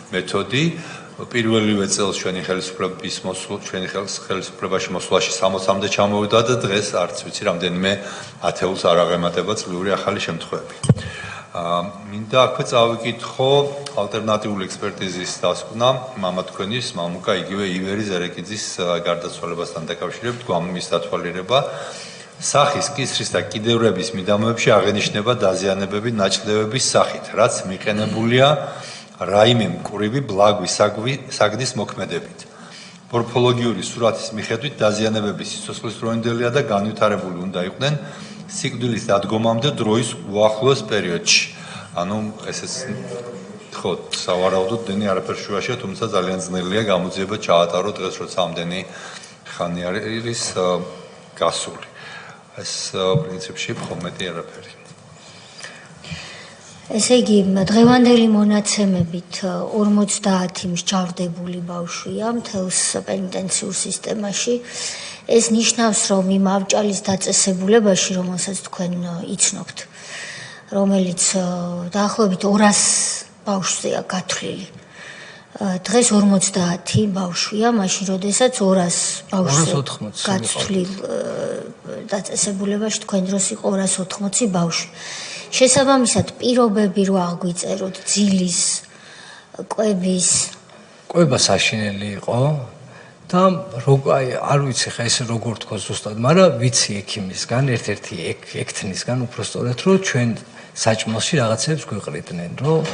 მეთოდი. პირველივე წელს ჩვენი ხელისუფლებაში მოსვლაში 60-მდე ჩამოვიდა და დღეს არც ვიცი რამდენიმე ათეულს არ აღემატება წლიური ახალი შემთხვევები. მინდა აქვე წავიკითხო ალტერნატიული ექსპერტიზის დასკვნა მამა თქვენის მამუკა იგივე ივერი ზერეკიძის გარდაცვალებასთან დაკავშირებით გვამის დათვალიერება სახის კისრის და კიდევრების მიდამოებში აღენიშნება დაზიანებები ნაჭდევების სახით, რაც მიყენებულია რაიმე მკვრივი ბლაგვის საგდის მოქმედებით. მორფოლოგიური სურათის მიხედვით დაზიანებები სიცოცხლისდროინდელია და განვითარებული უნდა იყვნენ სიკვდილის დადგომამდე დროის უახლოეს პერიოდში. ანუ ესეც ხო, სავარაუდოდ დენი არაფერ შუაშია, თუმცა ძალიან ძნელია გამოძიება ჩაატარო დღეს, როცა ამდენი ხანი არის გასული. ეს პრინციპში ხომეტი არაფერი. ესე იგი, დღევანდელი მონაცემებით 50 მსჯავრდებული ბავშვია მთელს პენიტენციურ სისტემაში. ეს ნიშნავს, რომ იმ ავჭალის დაწესებულებაში, რომელსაც თქვენ იცნობთ, რომელიც დაახლოებით 200 ბავშვზეა გათვლილი. დღეს 50 ბავშვია, მაშინ როდესაც 200 ბავშვზე გათვლილ დაწესებულებაში თქვენ დროს იყო 280 ბავშვი. შესაბამისად, პირობები რო აღვიწეროთ ძილის, კვების, კვება საშინელი იყო. და არ ვიცი ხა ეს როგორ თქვა ზუსტად, მაგრამ ვიცი ექიმისგან, ერთ-ერთი ექთნისგან უბრალოდ რომ ჩვენ საჭმელში რაღაცებს გვიყრიდნენ, რომ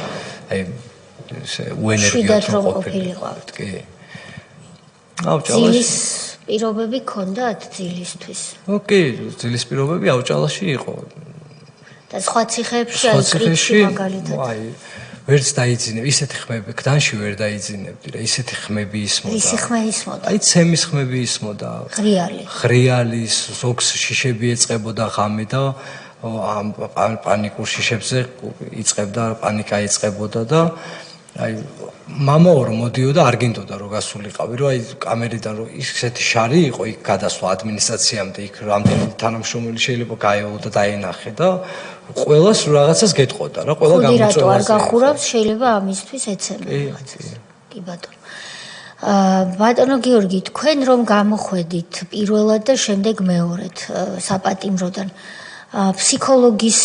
აი ესე უენერგიათ რომ ყოფილიყავთ, კი. ძილის პირობები ქონდათ ძილისთვის? ოკეი, ძილის პირობები ავჭალაში იყო. და სხვა ციხეებში აი კრიტში მაგალითად. აი ვერც დაიძინებ, ისეთი ხმები, გდანში ვერ დაიძინებდი რა, ისეთი ხმები ისმოდა. ისი ხმე ისმოდა? აი ცემის ხმები ისმოდა. ღრიალი. ღრიალის, ზოგს შიშები ეწყებოდა ღამე და ამ პანიკურ შიშებზე იწყებდა, პანიკა იწყებოდა და აი мама ორ მოდიოდა არ გინდოდა რომ გასულიყავი, რომ აი კამერიდან რომ ისეთი შარი იყო, იქ გადასვლა ადმინისტრაციამდე, იქ რამდენი თანამშრომელი შეიძლება გაეოლო და დაენახე და ყველას რაღაცას გეტყოდა რა, ყველა გამოწვევას. ხუდი რატო არ გახურავს, შეიძლება ამისთვის ეცემა რაღაცას. კი ბატონო. ბატონო გიორგი, თქვენ რომ გამოხვედით პირველად და შემდეგ მეორედ საპატიმროდან, ფსიქოლოგის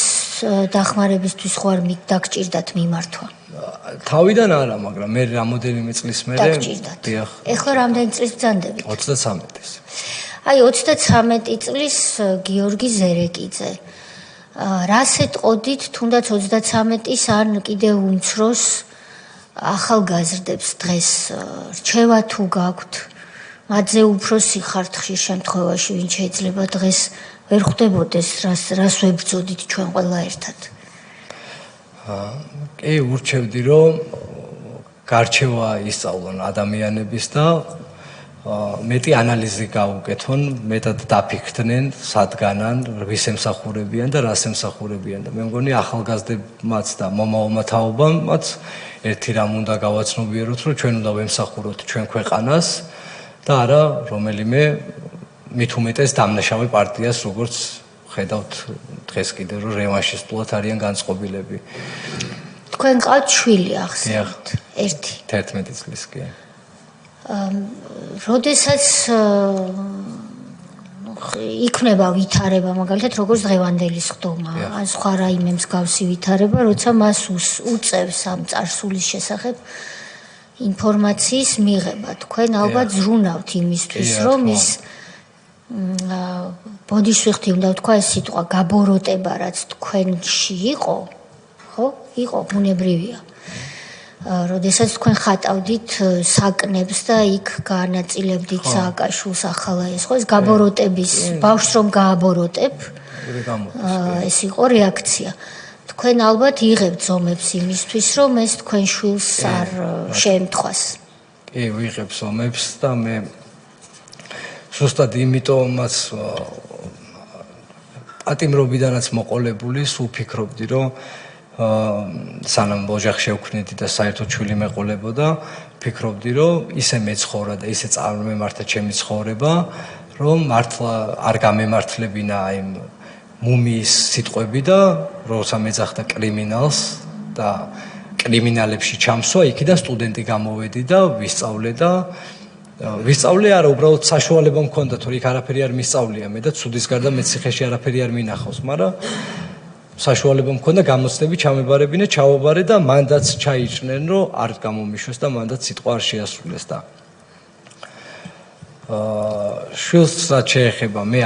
დახმარებისთვის ხო არ დაგჭირდათ მიმართვა? თავიდან არა, მაგრამ მე რამოდენიმე წლის მერე დიახ. ეხლა რამდენი წლის ბრძანდებით? 33-ის. აი 33 წლის გიორგი ზერეკიძე. რას ეტყოდით, თუნდაც 33-ის ან კიდევ უმცროს ახალგაზრდებს დღეს რჩევა თუ გაქვთ? მათზე უფროსი ხართ ხშირ შემთხვევაში, ვინ შეიძლება დღეს ვერ ხვდებოდეს, რას ვებრძოდით ჩვენ ყველა ერთად? კი, ურჩევდი რომ გარჩევა ისწავლონ ადამიანების და მეტი ანალიზი გაუკეთონ, მეტად დაფიქრდნენ, სადგანან, ვის ემსახურებიან და რას ემსახურებიან და მე მგონი ახალგაზრდებმაც და მომავალმა თაობამაც ერთი რამ უნდა გავაცნობიეროთ, რომ ჩვენ უნდა ვემსახუროთ ჩვენ ქვეყანას და არა რომელიმე მით უმეტეს დამნაშავე პარტიას, როგორც ხედავთ დღეს კიდევ რომ რევანშისტულად არიან განწყობილები. თქვენ ყავთ შვილი ახსენეთ, ერთი. 11 წლის კი. როდესაც იქნება ვითარება, მაგალითად როგორც დღევანდელის ხდომა, ან სხვა რაიმე მსგავსი ვითარება, როცა მას უწევს ამ წარსულის შესახებ ინფორმაციის მიღება. თქვენ ალბათ ზრუნავთ იმისთვის, რომ ის ბოდიშვიხტი უნდა ვთქვა ეს სიტყვა გაბოროტება, რაც თქვენში იყო, ხო? იყო ბუნებრივია. როდესაც თქვენ ხატავდით საკნებს და იქ განაწილებდით სააკაშვილს ახალა ეს ხო ეს გაბოროტების ბავშვს რომ გააბოროტებ ეს იყო რეაქცია. თქვენ ალბათ იღებთ ზომებს იმისთვის რომ ეს თქვენ შვილს არ შეემთხვას. კი, ვიღებ ზომებს და მე ზუსტად იმიტომაც პატიმრობიდანაც მოყოლებული სულ ფიქრობდი რომ სანამ ოჯახში შევქმნიდი და საერთოდ შვილი მეყოლებოდა, ფიქრობდი, რომ ისე მეცხოვრა და ისე წარმემართა ჩემი ცხოვრება, რომ მართლა არ გამემართლებინა იმ მუმიის სიტყვები და როცა მეძახდა კრიმინალს და კრიმინალებში ჩამსვა, იქიდან სტუდენტი გამოვედი და ვისწავლე არა, უბრალოდ საშუალება მქონდა, თორე იქ არაფერი არ მისწავლია მე და ცუდის გარდა მე ციხეში არაფერი არ მინახავს, მაგრამ საშუალება მქონდა გამოცდები ჩამებარებინა, ჩავაბარე და მანდაც ჩაიჭნენ, რომ არ გამომიშვეს და მანდაც სიტყვა არ შეასრულეს და შვილს რაც შეეხება, მე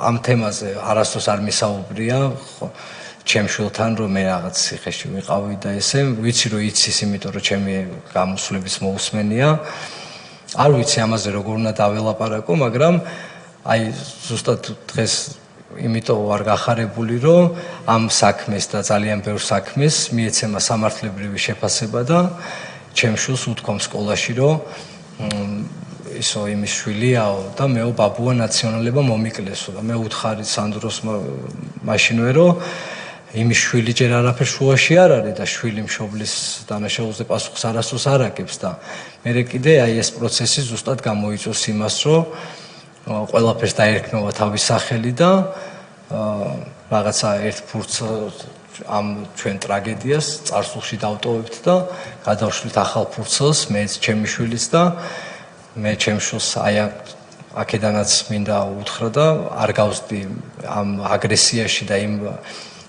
ამ თემაზე არასდროს არ მისაუბრია, ჩემ შვილთან რომ მე რაღაც ციხეში ვიყავი და ესე, ვიცი რომ იცის, იმიტომ რომ ჩემი გამოსვლების მოусმენია. არ ვიცი ამაზე როგორ უნდა დაველაპარაკო, მაგრამ აი ზუსტად დღეს იმიტომ ვარ გახარებული, რომ ამ საქმეს და ძალიან ბევრ საქმეს მიეცემა სამართლებრივი შეფასება და ჩემ შვილს უთქვამ სკოლაში, რომ ისო იმის შვილიაო და მეო ბაბუა ნაციონალობა მომიკლესო და მე უთხარი სანდროს მაშინვე, რომ იმის შვილი ჯერ არაფერ შუაში არ არის და შვილი მშობლის დანაშაულზე პასუხს არასდროს არ აგებს და მე კიდე აი ეს პროცესი ზუსტად გამოიწვევს იმას, რომ ყველაფერს დაერქმევა თავის სახელი და რაღაცა ერთ ფურცს ამ ჩვენ ტრაგედიას წარსულში დავტოვებთ და გადავშლით ახალ ფურცელს, მეც ჩემი შვილიც და მე ჩემ შვილს აი აქედანაც მინდა უთხრა და არ გავსდი ამ აგრესიაში და იმ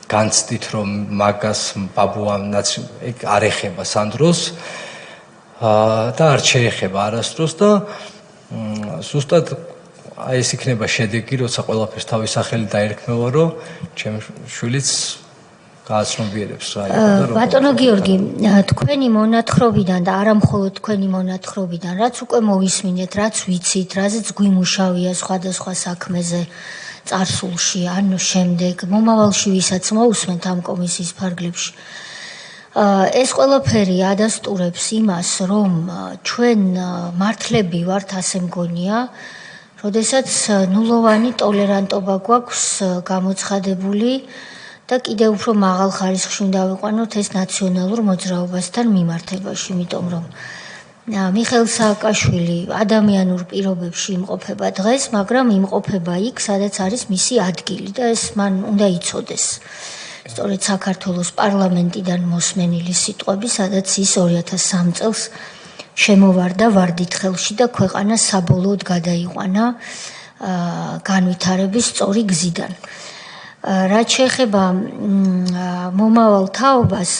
განცდით რომ მაგას ბაბუა არ ეხება სანდროს და არ შეეხება არასდროს და ზუსტად აი ეს იქნება შედეგი, როცა ყველაფერს თავის სახელი დაერქმევა, რომ ჩემი შვილიც გააცნობიერებს რა იყო და ბატონო გიორგი, თქვენი მონათხრობიდან და არა მხოლოდ თქვენი მონათხრობიდან, რაც უკვე მოვისმინეთ, რაც ვიცით, რაზეც გვიმუშავია სხვადასხვა საქმეზე წარსულში, ან შემდეგ, მომავალში ვისაც მოусმენთ ამ კომისიის ფარგლებში. ეს ყველაფერი ადასტურებს იმას, რომ ჩვენ მართლები ვართ, ასე მგონია, როდესაც ნულოვანი ტოლერანტობა გვაქვს გამოცხადებული და კიდევ უფრო მაღალ ხარისხში უნდა ვიყვანოთ ეს ნაციონალურ მოძრაობასთან მიმართებაში, იმიტომ რომ მიხეილ სააკაშვილი ადამიანურ პირობებში იმყოფება დღეს, მაგრამ იმყოფება იქ, სადაც არის მისი ადგილი და ეს მან უნდა იცოდეს. სწორედ საქართველოს პარლამენტიდან მოსმენილი სიტყვები, სადაც ის 2003 წელს შემოვარდა ვარდით ხელში და ქვეყანა საბოლოოდ გადაიყვანა განვითარების სწორი გზიდან. რაც შეეხება მომავალ თაობას,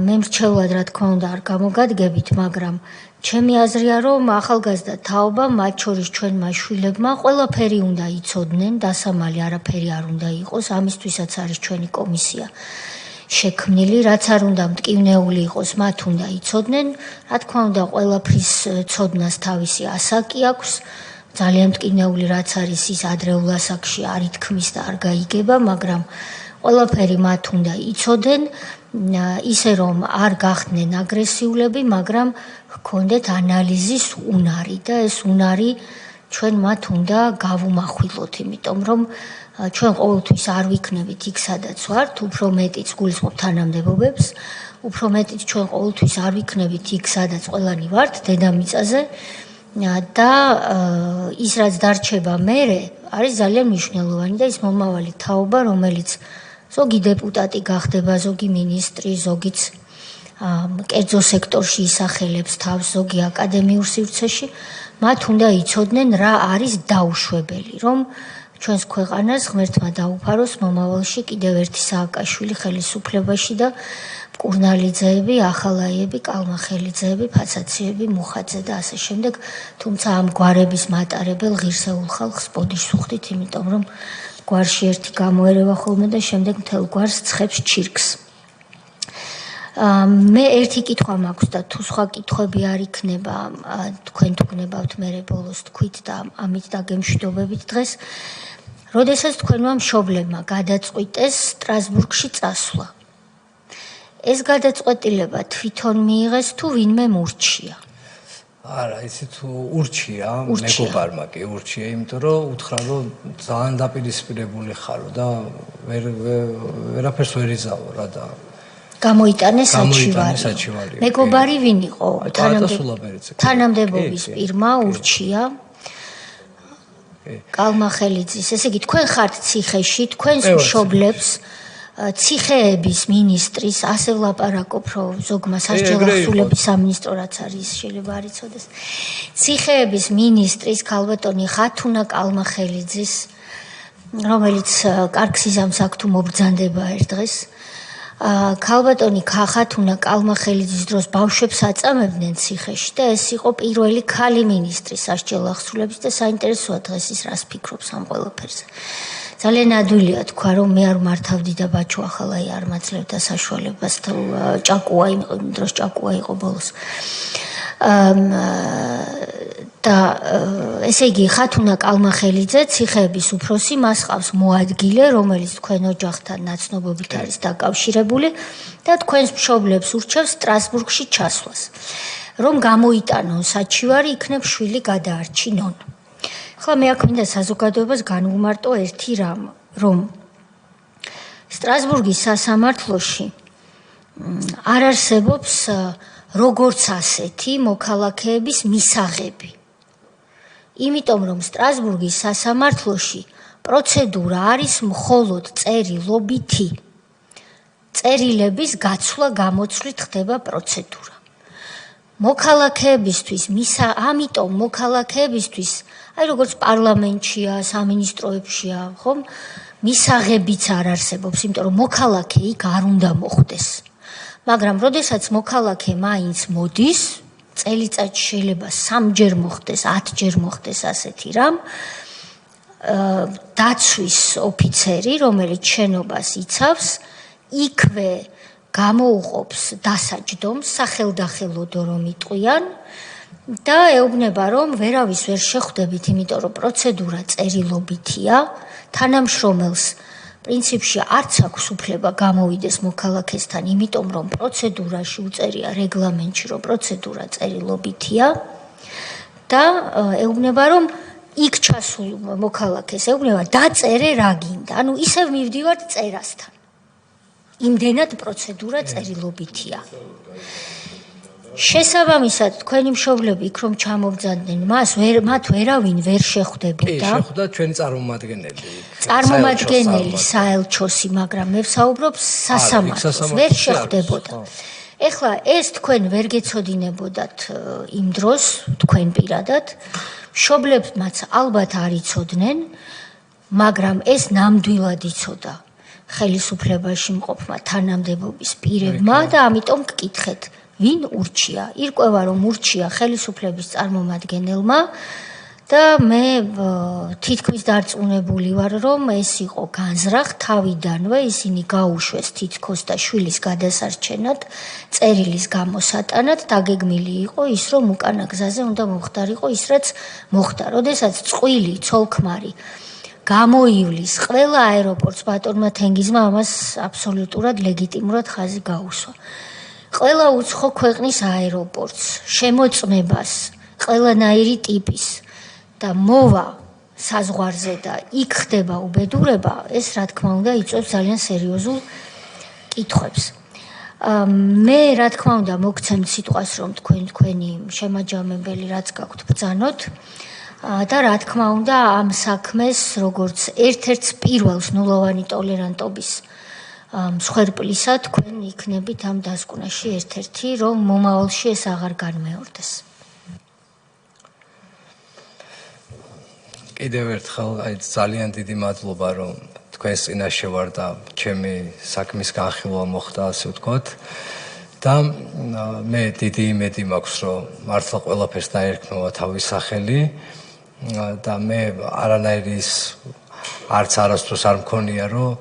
მე მრჩევლად რა თქმა უნდა არ გამოგადგებით, მაგრამ ჩემი აზრია, რომ ახალგაზრდა თაობა, მათ შორის ჩვენმა შვილებმა, ყველაფერი უნდა იცოდნენ, დასამალი არაფერი არ უნდა იყოს, ამისთვისაც არის ჩვენი კომისია შექმნილი, რაც არ უნდა მტკივნეული იყოს, მათ უნდა იცოდნენ, რა თქმა უნდა, ყველაფრის ცოდნას თავისი ასაკი აქვს, ძალიან მტკივნეული რაც არის ის ადრეულ ასაკში არ ითქმის და არ გაიგება, მაგრამ ყველაფერი მათ უნდა იცოდნენ, ისე რომ არ გახდნენ აგრესიულები, მაგრამ ჰქონდეთ ანალიზის უნარი და ეს უნარი ჩვენ მათ უნდა გავუმახვილოთ, იმიტომ რომ ჩვენ ყოველთვის არ ვიქნებით იქ, სადაც ვართ, უფრო მეტიც გულისხმობ თანამდებობებს, უფრო მეტიც ჩვენ ყოველთვის არ ვიქნებით იქ, სადაც ყველანი ვართ, დედამიწაზე და ის რაც დარჩება მერე არის ძალიან მნიშვნელოვანი და ის მომავალი თაობა, რომელიც ზოგი დეპუტატი გახდება, ზოგი მინისტრი, ზოგიც კერძო სექტორში ისახელებს თავს ზოგი აკადემიურ სივრცეში, მათ უნდა იცოდნენ რა არის დაუშვებელი, რომ ჩვენს ქვეყანას ღმერთმა დაუფაროს მომავალში კიდევ ერთი სააკაშვილი ხელისუფლებაში და მკურნალიძეები, ახალაიები, კალმახელიძეები, ფაცაციები, მუხაძე და ასე შემდეგ, თუმცა ამ გვარების მატარებელ ღირსეულ ხალხს ბოდიშს ვუხდით, იმიტომ რომ გვარში ერთი გამოერევა ხოლმე და შემდეგ მთელ გვარს ცხებს ჩირკს. მე ერთი კითხვა მაქვს და თუ სხვა კითხვები არ იქნება, თქვენ თუ გნებავთ მერე ბოლოს თქვით და ამით დაგემშვიდობებით დღეს. როდესაც თქვენმა მშობლებმა გადაწყვიტეს სტრასბურგში წასვლა. ეს გადაწყვეტილება თვითონ მიიღეს თუ ვინმე მურჩია? არა, იცი თუ ურჩია, მეგობარმა კი ურჩია, იმიტომ რომ უთხრა რომ ძალიან დაპირისპირებული ხარო და ვერაფერს ვერ იზავო რა და გამოიტანეს საჩივარი. მეგობარი ვინ იყო? თანამდებობის პირმა ურჩია. კალმახელიძის, ესე იგი თქვენ ხართ ციხეში, თქვენს მშობლებს ციხეების მინისტრის ასე ვლაპარაკობ, რომ ზოგმა სასჯელახსულების სამინისტრო რაც არის, შეიძლება არ იცოდეს. ციხეების მინისტრის ქალბატონი ხათუნა კალმახელიძის, რომელიც კარგ სიზამს აქვს თუ მობრძანდება ერთ დღეს. ქალბატონი ხათუნა კალმახელიძის დროს ბავშვებს აწამებდნენ ციხეში და ეს იყო პირველი ქალი მინისტრი სასჯელახსულების და საინტერესოა დღეს ის რას ფიქრობს ამ ყველაფერზე. ძალიან ადვილია თქვა რომ მე არ მართავდი და ბაჩო ახალაი არ მაძლევდა საშუალებას თუ ჭაკუა იმ დროს ჭაკუა იყო ბოლოს. და ესე იგი ხათუნა კალმახელიძე ციხეების უფროსი მას ყავს მოადგილე, რომელიც თქვენ ოჯახთან ნაცნობობით არის დაკავშირებული და თქვენს მშობლებს ურჩევს სტრასბურგში ჩასვლას. რომ გამოიტანონ საჩივარი, იქნებ შვილი გადაარჩინონ. ახლა მე აქ მინდა საზოგადოებას განვუმარტო ერთი რამ, რომ სტრასბურგის სასამართლოში არ არსებობს როგორც ასეთი მოქალაქეების მისაღები. იმიტომ რომ სტრასბურგის სასამართლოში პროცედურა არის მხოლოდ წერილობითი. წერილების გაცვლა-გამოცვლით ხდება პროცედურა. მოქალაქეებისთვის ამიტომ მოქალაქეებისთვის, აი როგორც პარლამენტშია, სამინისტროებშია, ხომ, მისაღებიც არ არსებობს, იმიტომ რომ მოქალაქე იქ არ უნდა მოხვდეს. მაგრამ როდესაც მოქალაქე მაინც მოდის, წელიწადში შეიძლება 3-ჯერ მოხდეს, 10-ჯერ მოხდეს ასეთი რამ, დაცვის ოფიცერი, რომელიც შენობას იცავს, იქვე გამოუყოფს დასაჯდომს, სახელდახელოდო რომ იტყვიან და ეუბნება რომ ვერავის ვერ შეხვდებით, იმიტომ რომ პროცედურა წერილობითია, თანამშრომელს პრინციპში არც აქვს უფლება გამოვიდეს მოქალაქესთან, იმიტომ რომ პროცედურაში უწერია რეგლამენტში, რომ პროცედურა წერილობითია და ეუბნება რომ იქ ჩასულ მოქალაქეს ეუბნება დაწერე რა გინდა, ანუ ისევ მივდივართ წერასთან. იმდენად პროცედურა წერილობითია. შესაბამისად, თქვენი მშობლები იქ რომ ჩამოვძანდნენ მათ ვერავინ ვერ შეხვდებოდა. შეხვდა ჩვენი წარმომადგენელი. წარმომადგენელი საელჩოსი, მაგრამ მე ვსაუბრობ სასამართლოს, ვერ შეხვდებოდა. ეხლა ეს თქვენ ვერ გეცოდინებოდათ იმ დროს, თქვენ პირადად, მშობლებმაც ალბათ არ იცოდნენ, მაგრამ ეს ნამდვილად იცოდა ხელისუფლებაში მყოფმა თანამდებობის პირებმა და ამიტომ გკითხეთ, ვინ ურჩია? ირკვევა რომ ურჩია ხელისუფლების წარმომადგენელმა და მე თითქმის დარწმუნებული ვარ რომ ეს იყო განზრახ თავიდანვე ისინი გაუშვეს თითქოს და შვილის გადასარჩენად, წერილის გამოსატანად, დაგეგმილი იყო ის რომ უკანა გზაზე უნდა მომხდარიყო ის რაც მოხდა, როდესაც წყვილი ცოლქმარი გამოივლის ყველა აეროპორტს ბატონმა თენგიზმა ამას აბსოლუტურად ლეგიტიმურად ხაზი გაუსვა. ყველა უცხო ქვეყნის აეროპორტს, შემოწმებას, ყველანაირი ტიპის და მოვა საზღვარზე და იქ ხდება უბედურება, ეს რა თქმა უნდა იწვევს ძალიან სერიოზულ კითხვებს. მე რა თქმა უნდა მოგცემთ სიტყვას რომ თქვენი შემაჯამებელი რაც გაქვთ ბრძანოთ და რა თქმა უნდა ამ საქმეს როგორც ერთ-ერთ პირველს ნულოვანი ტოლერანტობის მსხვერპლისა თქვენ იქნებით ამ დასკვნაში ერთ-ერთი, რომ მომავალში ეს აღარ განმეორდეს. კიდევ ერთხელ ძალიან დიდი მადლობა, რომ თქვენს წინაშე ვარ და ჩემი საქმის განხილვა მოხდა, ასე ვთქვათ. და მე დიდი იმედი მაქვს, რომ მართლა ყველაფერს დაერქმევა თავის სახელი და მე არანაირი არც არასდროს არ მქონია, რომ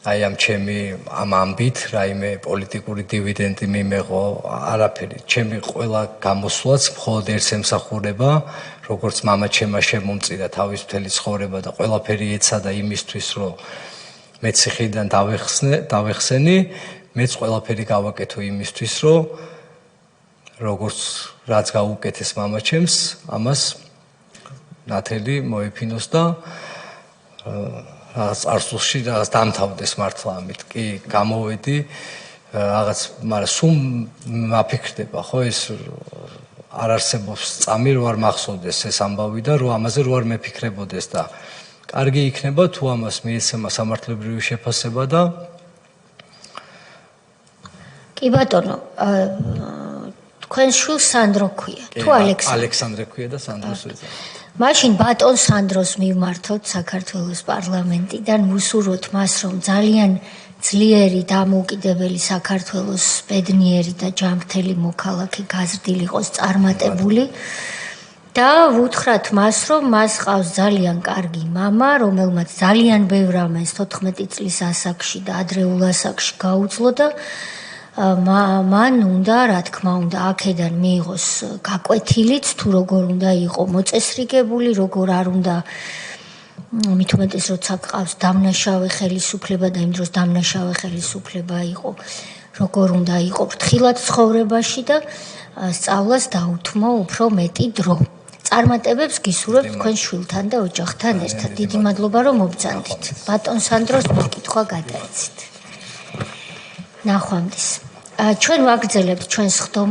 აი ამ ჩემი ამ ამბით რაიმე პოლიტიკური დივიდენდი მიმეღო, არაფერი. ჩემი ყველა გამოსვლაც მხოლოდ ერთს ემსახურება, როგორც მამა ჩემმა შემომწირა თავის მთელი ცხოვრება და ყველაფერი ეცადა იმისთვის, რომ მე ციხიდან დავეხსენი, მეც ყველაფერი გავაკეთო იმისთვის, რომ როგორც რაც გაუკეთეს მამა ჩემს, ამას ნათელი მოეფინოს და რაღაც წარსულში რაღაც დამთავრდეს მართლა ამით. კი, გამოვედი რაღაც, მაგრამ სულ მაფიქრდება, ხო, ეს არ არსებობს წამი, რო არ მახსოვდეს ეს ამბავი და რო ამაზე რო არ მეფიქრებოდეს და კარგი იქნება თუ ამას მიეცემა სამართლებრივი შეფასება და კი ბატონო, თქვენ შვილს სანდრო ქვია, თუ ალექსანდრე ქვია და სანდროს ვეძახით. მაშინ ბატონ სანდროს მივმართოთ საქართველოს პარლამენტიდან, ვუსურვოთ მას, რომ ძალიან ძლიერი დამოუკიდებელი საქართველოს ბედნიერი და ჯანმრთელი მოქალაქე გაზრდილი იყოს წარმატებული და ვუთხრათ მას, რომ მას ყავს ძალიან კარგი მამა, რომელმაც ძალიან ბევრ ამას 14 წლის ასაკში და ადრეულ ასაკში გაუძლო და მან უნდა, რა თქმა უნდა, აქედან მიიღოს გაკვეთილიც, თუ როგორ უნდა იყო მოწესრიგებული, როგორ არ უნდა მით უმეტეს როცა ყავს დამნაშავე ხელისუფლება და იმ დროს დამნაშავე ხელისუფლება იყო, როგორ უნდა იყო ფრთხილად ცხოვრებაში და სწავლას დაუთმო უფრო მეტი დრო. წარმატებებს გისურვებთ თქვენ შვილთან და ოჯახთან ერთად. დიდი მადლობა, რომ მობრძანდით. ბატონ სანდროს მოკითხვა გადაეცით. ნახვამდის. ჩვენ ვაგრძელებთ ჩვენს ხდომას.